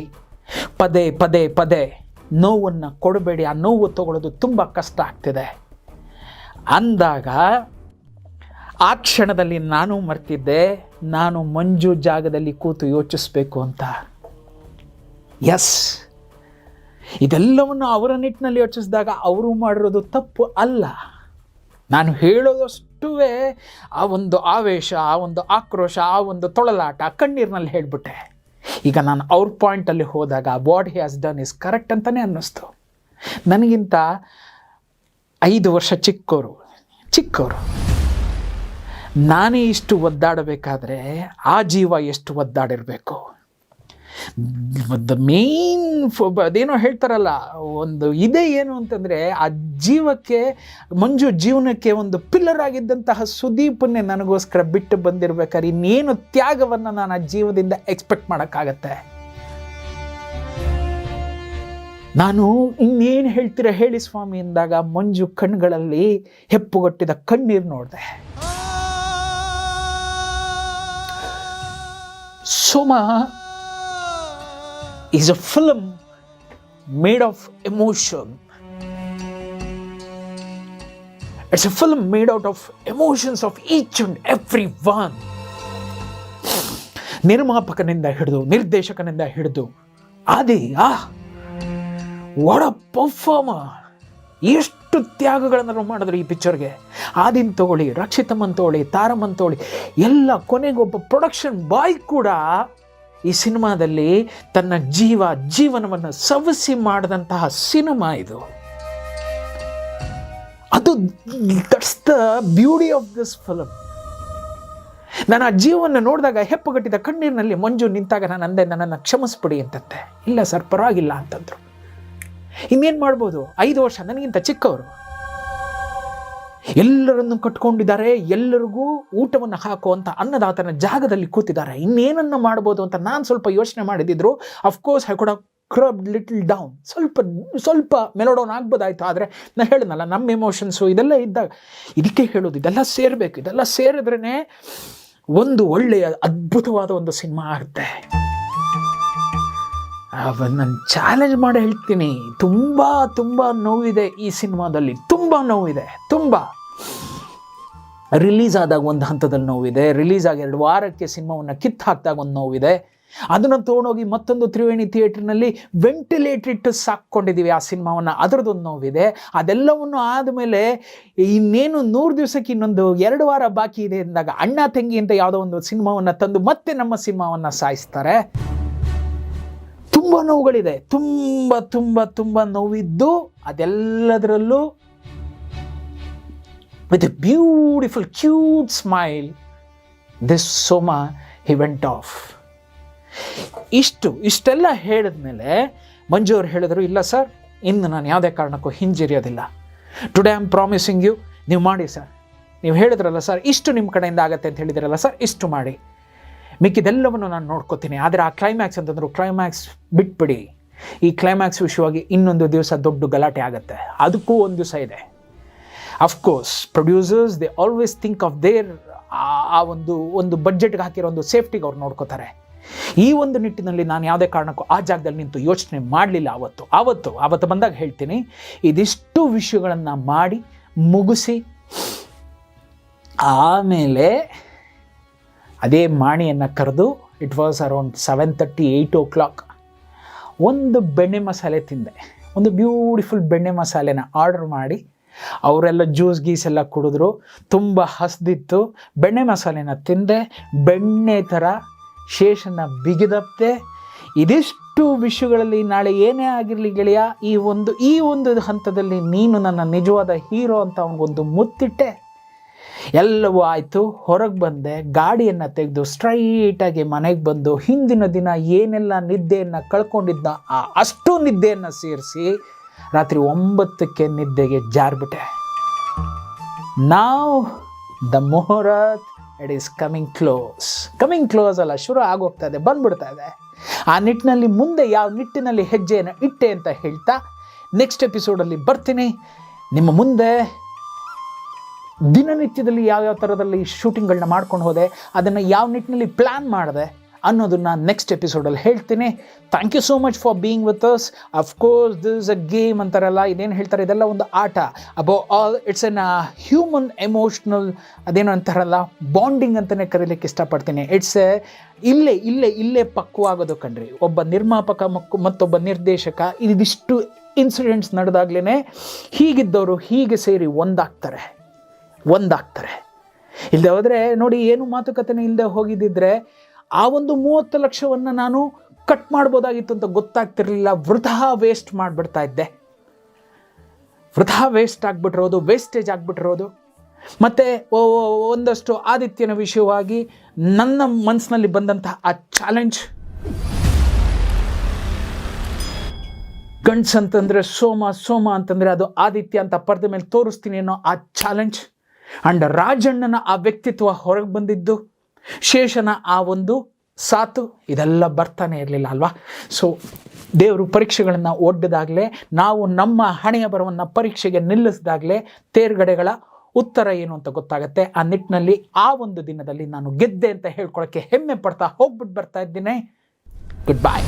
ಪದೇ ಪದೇ ಪದೇ ನೋವನ್ನು ಕೊಡಬೇಡಿ. ಆ ನೋವು ತಗೊಳ್ಳೋದು ತುಂಬ ಕಷ್ಟ ಆಗ್ತಿದೆ ಅಂದಾಗ ಆ ಕ್ಷಣದಲ್ಲಿ ನಾನು ಮರ್ತಿದ್ದೆ, ನಾನು ಮಂಜು ಜಾಗದಲ್ಲಿ ಕೂತು ಯೋಚಿಸಬೇಕು ಅಂತ. ಎಸ್, ಇದೆಲ್ಲವನ್ನು ಅವರ ನಿಟ್ಟಿನಲ್ಲಿ ಯೋಚಿಸಿದಾಗ ಅವರು ಮಾಡಿರೋದು ತಪ್ಪು ಅಲ್ಲ. ನಾನು ಹೇಳೋದಷ್ಟೂ ಆ ಒಂದು ಆವೇಶ, ಆ ಒಂದು ಆಕ್ರೋಶ, ಆ ಒಂದು ತೊಳಲಾಟ ಕಣ್ಣೀರಿನಲ್ಲಿ ಹೇಳಿಬಿಟ್ಟೆ. ಈಗ ನಾನು ಅವ್ರ ಪಾಯಿಂಟಲ್ಲಿ ಹೋದಾಗ what he has done is correct ಅಂತಲೇ ಅನ್ನಿಸ್ತು. ನನಗಿಂತ 5 ವರ್ಷ ಚಿಕ್ಕವರು ನಾನೇ ಇಷ್ಟು ಒದ್ದಾಡಬೇಕಾದ್ರೆ ಆ ಜೀವ ಎಷ್ಟು ಒದ್ದಾಡಿರಬೇಕು. ದ ಮೇನ್ ಅದೇನೋ ಹೇಳ್ತಾರಲ್ಲ, ಒಂದು ಇದೆ ಏನು ಅಂತಂದರೆ, ಆ ಜೀವಕ್ಕೆ, ಮಂಜು ಜೀವನಕ್ಕೆ ಒಂದು ಪಿಲ್ಲರ್ ಆಗಿದ್ದಂತಹ ಸುದೀಪನ್ನೇ ನನಗೋಸ್ಕರ ಬಿಟ್ಟು ಬಂದಿರಬೇಕಾದ್ರೆ ಇನ್ನೇನು ತ್ಯಾಗವನ್ನು ನಾನು ಆ ಜೀವದಿಂದ ಎಕ್ಸ್ಪೆಕ್ಟ್ ಮಾಡೋಕ್ಕಾಗತ್ತೆ. ನಾನು ಇನ್ನೇನು ಹೇಳ್ತೀರಾ ಹೇಳಿ ಸ್ವಾಮಿ ಎಂದಾಗ ಮಂಜು ಕಣ್ಗಳಲ್ಲಿ ಹೆಪ್ಪುಗಟ್ಟಿದ ಕಣ್ಣೀರು ನೋಡಿದೆ. ಸೋಮ is a film made of emotion. It's a film made out of emotions of each and every one. ನಿರ್ಮಾಪಕನಿಂದ ಹಿಡಿದು ನಿರ್ದೇಶಕನಿಂದ ಹಿಡಿದು ವಾಟ್ ಅ ಪರ್ಫಾರ್ಮರ್. ಎಷ್ಟು ತ್ಯಾಗಗಳನ್ನು ಮಾಡಿದ್ರು ಈ ಪಿಕ್ಚರ್ಗೆ. ಆದಿನ್ ತಗೊಳ್ಳಿ, ರಕ್ಷಿತಮ್ಮನ್ ತಗೊಳ್ಳಿ, ತಾರಮ್ಮನ್ ತಗೊಳ್ಳಿ, ಎಲ್ಲ ಕೊನೆಗೊಬ್ಬ ಪ್ರೊಡಕ್ಷನ್ ಬಾಯ್ ಕೂಡ ಈ ಸಿನಿಮಾದಲ್ಲಿ ತನ್ನ ಜೀವನವನ್ನು ಸವಸಿ ಮಾಡಿದಂತಹ ಸಿನಿಮಾ ಇದು. ಅದು that's the beauty of this film. ನಾನು ಆ ಜೀವನ ನೋಡಿದಾಗ ಹೆಪ್ಪುಗಟ್ಟಿದ ಕಣ್ಣೀರಿನಲ್ಲಿ ಮಂಜು ನಿಂತಾಗ ನಾನು ಅಂದೆ, ನನ್ನನ್ನು ಕ್ಷಮಿಸ್ಬಿಡಿ ಅಂತಂತೆ. ಇಲ್ಲ ಸರ್, ಪರವಾಗಿಲ್ಲ ಅಂತಂದರು. ಇನ್ನೇನು ಮಾಡ್ಬೋದು, 5 ವರ್ಷ ನನಗಿಂತ ಚಿಕ್ಕವರು, ಎಲ್ಲರನ್ನು ಕಟ್ಕೊಂಡಿದ್ದಾರೆ, ಎಲ್ಲರಿಗೂ ಊಟವನ್ನು ಹಾಕುವಂಥ ಅನ್ನದಾತನ ಜಾಗದಲ್ಲಿ ಕೂತಿದ್ದಾರೆ. ಇನ್ನೇನನ್ನು ಮಾಡ್ಬೋದು ಅಂತ ನಾನು ಸ್ವಲ್ಪ ಯೋಚನೆ ಮಾಡಿದ್ರು. Of course I could have curbed little down, ಸ್ವಲ್ಪ ಮೆಲೋಡೌನ್ ಆಗ್ಬೋದಾಯ್ತು. ಆದರೆ ನಾನು ಹೇಳಿದ್ನಲ್ಲ, ನಮ್ಮ ಎಮೋಷನ್ಸು ಇದೆಲ್ಲ ಇದ್ದಾಗ, ಇದಕ್ಕೆ ಹೇಳೋದು ಇದೆಲ್ಲ ಸೇರಬೇಕು. ಇದೆಲ್ಲ ಸೇರಿದ್ರೇ ಒಂದು ಒಳ್ಳೆಯ ಅದ್ಭುತವಾದ ಒಂದು ಸಿನಿಮಾ ಆಗುತ್ತೆ. ನಾನು ಚಾಲೆಂಜ್ ಮಾಡಿ ಹೇಳ್ತೀನಿ, ತುಂಬ ನೋವಿದೆ ಈ ಸಿನಿಮಾದಲ್ಲಿ, ತುಂಬ ನೋವಿದೆ. ರಿಲೀಸ್ ಆದಾಗ ಒಂದು ಹಂತದಲ್ಲಿ ನೋವಿದೆ, ರಿಲೀಸ್ ಆಗಿ 2 ವಾರಕ್ಕೆ ಸಿನಿಮಾವನ್ನು ಕಿತ್ತು ಹಾಕಿದಾಗ ಒಂದು ನೋವಿದೆ. ಅದನ್ನು ತೊಗೊಂಡೋಗಿ ಮತ್ತೊಂದು ತ್ರಿವೇಣಿ ಥಿಯೇಟ್ರ್ನಲ್ಲಿ ವೆಂಟಿಲೇಟರ್ ಇಟ್ಟು ಸಾಕೊಂಡಿದ್ದೀವಿ ಆ ಸಿನಿಮಾವನ್ನು, ಅದರದ್ದೊಂದು ನೋವಿದೆ. ಅದೆಲ್ಲವನ್ನು ಆದಮೇಲೆ ಇನ್ನೇನು 100 ದಿವಸಕ್ಕೆ ಇನ್ನೊಂದು 2 ವಾರ ಬಾಕಿ ಇದೆ ಅಂದಾಗ ಅಣ್ಣ ತಂಗಿ ಅಂತ ಯಾವುದೋ ಒಂದು ಸಿನಿಮಾವನ್ನು ತಂದು ಮತ್ತೆ ನಮ್ಮ ಸಿನಿಮಾವನ್ನು ಸಾಯಿಸ್ತಾರೆ. ತುಂಬ ನೋವುಗಳಿದೆ, ತುಂಬ ನೋವಿದ್ದು ಅದೆಲ್ಲದರಲ್ಲೂ with a beautiful cute smile this Soma he went off. ಇಷ್ಟೆಲ್ಲ ಹೇಳಿದ್ಮೇಲೆ ಮಂಜು ಅವ್ರು ಹೇಳಿದ್ರು, ಇಲ್ಲ ಸರ್, ಇನ್ನು ನಾನು ಯಾವುದೇ ಕಾರಣಕ್ಕೂ ಹಿಂಜರಿಯೋದಿಲ್ಲ. Today I am promising you, ನೀವು ಮಾಡಿ ಸರ್, ನೀವು ಹೇಳಿದ್ರಲ್ಲ ಸರ್, ಇಷ್ಟು ನಿಮ್ಮ ಕಡೆಯಿಂದ ಆಗತ್ತೆ ಅಂತ ಹೇಳಿದಿರಲ್ಲ ಸರ್, ಇಷ್ಟು ಮಾಡಿ, ಮಿಕ್ಕಿದೆಲ್ಲವನ್ನು ನಾನು ನೋಡ್ಕೋತೀನಿ. ಆದರೆ ಆ ಕ್ಲೈಮ್ಯಾಕ್ಸ್ ಅಂತಂದ್ರು, ಕ್ಲೈಮ್ಯಾಕ್ಸ್ ಬಿಟ್ಬಿಡಿ. ಈ ಕ್ಲೈಮ್ಯಾಕ್ಸ್ ವಿಷಯವಾಗಿ ಇನ್ನೊಂದು ದಿವಸ ದೊಡ್ಡ ಗಲಾಟೆ ಆಗುತ್ತೆ, ಅದಕ್ಕೂ ಒಂದು ದಿವಸ ಇದೆ. Of course producers they always think of their, ಆ ಒಂದು ಬಡ್ಜೆಟ್ಗೆ ಹಾಕಿರೋ ಒಂದು ಸೇಫ್ಟಿಗೆ ಅವ್ರು ನೋಡ್ಕೋತಾರೆ. ಈ ಒಂದು ನಿಟ್ಟಿನಲ್ಲಿ ನಾನು ಯಾವುದೇ ಕಾರಣಕ್ಕೂ ಆ ಜಾಗದಲ್ಲಿ ನಿಂತು ಯೋಚನೆ ಮಾಡಲಿಲ್ಲ. ಆವತ್ತು ಬಂದಾಗ ಹೇಳ್ತೀನಿ, ಇದಿಷ್ಟು ವಿಷಯಗಳನ್ನು ಮಾಡಿ ಮುಗಿಸಿ ಆಮೇಲೆ ಅದೇ ಮಾಣಿಯನ್ನು ಕರೆದು, ಇಟ್ ವಾಸ್ ಅರೌಂಡ್ 7:30 8 o'clock, ಒಂದು ಬೆಣ್ಣೆ ಮಸಾಲೆ ತಿಂದೆ. ಒಂದು ಬ್ಯೂಟಿಫುಲ್ ಬೆಣ್ಣೆ ಮಸಾಲೆನ ಆರ್ಡರ್ ಮಾಡಿ ಅವರೆಲ್ಲ ಗೀಸ್ ಎಲ್ಲ ಕುಡಿದ್ರು. ತುಂಬ ಹಸ್ದಿತ್ತು. ಬೆಣ್ಣೆ ಮಸಾಲೆನ ತಿಂದೆ, ಬೆಣ್ಣೆ ಥರ ಶೇಷನ ಬಿಗಿದಪ್ತೆ. ಇದಿಷ್ಟು ವಿಷಯಗಳಲ್ಲಿ ನಾಳೆ ಏನೇ ಆಗಿರಲಿ ಗೆಳೆಯ, ಈ ಒಂದು ಹಂತದಲ್ಲಿ ನೀನು ನನ್ನ ನಿಜವಾದ ಹೀರೋ ಅಂತ ಅವನಿಗೊಂದು ಮುತ್ತಿಟ್ಟೆ. ಎಲ್ಲವೂ ಆಯಿತು. ಹೊರಗೆ ಬಂದೆ, ಗಾಡಿಯನ್ನು ತೆಗೆದು ಸ್ಟ್ರೈಟಾಗಿ ಮನೆಗೆ ಬಂದು ಹಿಂದಿನ ದಿನ ಏನೆಲ್ಲ ನಿದ್ದೆಯನ್ನು ಕಳ್ಕೊಂಡಿದ್ದ ಅಷ್ಟು ನಿದ್ದೆಯನ್ನು ಸೇರಿಸಿ ರಾತ್ರಿ 9ಕ್ಕೆ ನಿದ್ದೆಗೆ ಜಾರ್ಬಿಟ್ಟೆ. ನಾವು the muhurat it is coming close ಅಲ್ಲ, ಶುರು ಆಗೋಗ್ತಾ ಇದೆ, ಬಂದ್ಬಿಡ್ತಾ ಇದೆ. ಆ ನಿಟ್ಟಿನಲ್ಲಿ ಮುಂದೆ ಯಾವ ನಿಟ್ಟಿನಲ್ಲಿ ಹೆಜ್ಜೆಯನ್ನು ಇಟ್ಟೆ ಅಂತ ಹೇಳ್ತಾ ನೆಕ್ಸ್ಟ್ ಎಪಿಸೋಡಲ್ಲಿ ಬರ್ತೀನಿ ನಿಮ್ಮ ಮುಂದೆ. ದಿನನಿತ್ಯದಲ್ಲಿ ಯಾವ್ಯಾವ ಥರದಲ್ಲಿ ಶೂಟಿಂಗ್ಗಳನ್ನ ಮಾಡ್ಕೊಂಡು ಹೋದೆ, ಅದನ್ನು ಯಾವ ನಿಟ್ಟಿನಲ್ಲಿ ಪ್ಲ್ಯಾನ್ ಮಾಡಿದೆ ಅನ್ನೋದನ್ನು ನೆಕ್ಸ್ಟ್ ಎಪಿಸೋಡಲ್ಲಿ ಹೇಳ್ತೀನಿ. Thank you so much for being with us. Of course this is a game ಅಂತಾರಲ್ಲ, ಇದೇನು ಹೇಳ್ತಾರೆ, ಇದೆಲ್ಲ ಒಂದು ಆಟ. Above all it's an human emotional, ಅದೇನು ಅಂತಾರಲ್ಲ, ಬಾಂಡಿಂಗ್ ಅಂತಲೇ ಕರೀಲಿಕ್ಕೆ ಇಷ್ಟಪಡ್ತೀನಿ. ಇಟ್ಸ್ ಇಲ್ಲೇ ಪಕ್ವಾಗೋದು ಕಣ್ರಿ. ಒಬ್ಬ ನಿರ್ಮಾಪಕ ಮತ್ತೊಬ್ಬ ನಿರ್ದೇಶಕ ಇದಿಷ್ಟು ಇನ್ಸಿಡೆಂಟ್ಸ್ ನಡೆದಾಗ್ಲೇ ಹೀಗಿದ್ದವರು ಹೀಗೆ ಸೇರಿ ಒಂದಾಗ್ತಾರೆ. ಇಲ್ಲದೆ ಹೋದರೆ ನೋಡಿ, ಏನು ಮಾತುಕತೆನೇ ಇಲ್ಲದೆ ಹೋಗಿದ್ದಿದ್ರೆ ಆ ಒಂದು 30 ಲಕ್ಷವನ್ನು ನಾನು ಕಟ್ ಮಾಡ್ಬೋದಾಗಿತ್ತು ಅಂತ ಗೊತ್ತಾಗ್ತಿರ್ಲಿಲ್ಲ. ವೃಥಾ ವೇಸ್ಟ್ ಮಾಡಿಬಿಡ್ತಾ ಇದ್ದೆ. ವೇಸ್ಟೇಜ್ ಆಗಿಬಿಟ್ಟಿರೋದು. ಮತ್ತು ಒಂದಷ್ಟು ಆದಿತ್ಯನ ವಿಷಯವಾಗಿ ನನ್ನ ಮನಸ್ಸಿನಲ್ಲಿ ಬಂದಂತಹ ಆ ಚಾಲೆಂಜ್, ಗಂಡ್ಸಂತಂದರೆ ಸೋಮ ಅಂತಂದರೆ ಅದು ಆದಿತ್ಯ ಅಂತ ಪರ್ದೆ ಮೇಲೆ ತೋರಿಸ್ತೀನಿ ಅನ್ನೋ ಆ ಚಾಲೆಂಜ್, ಆ್ಯಂಡ್ ರಾಜಣ್ಣನ ಆ ವ್ಯಕ್ತಿತ್ವ ಹೊರಗೆ ಬಂದಿದ್ದು, ಶೇಷನ ಆ ಒಂದು ಸಾತು, ಇದೆಲ್ಲ ಬರ್ತಾನೆ ಇರಲಿಲ್ಲ ಅಲ್ವಾ. ಸೊ ದೇವರು ಪರೀಕ್ಷೆಗಳನ್ನು ಒಡ್ಡಿದಾಗಲೇ, ನಾವು ನಮ್ಮ ಹಣೆಯ ಬರವನ್ನು ಪರೀಕ್ಷೆಗೆ ನಿಲ್ಲಿಸಿದಾಗಲೇ ತೇರ್ಗಡೆಗಳ ಉತ್ತರ ಏನು ಅಂತ ಗೊತ್ತಾಗುತ್ತೆ. ಆ ನಿಟ್ಟಿನಲ್ಲಿ ಆ ಒಂದು ದಿನದಲ್ಲಿ ನಾನು ಗೆದ್ದೆ ಅಂತ ಹೇಳ್ಕೊಳ್ಳೋಕ್ಕೆ ಹೆಮ್ಮೆ ಪಡ್ತಾ ಹೋಗ್ಬಿಟ್ಟು ಬರ್ತಾ ಇದ್ದೀನಿ. ಗುಡ್ ಬಾಯ್.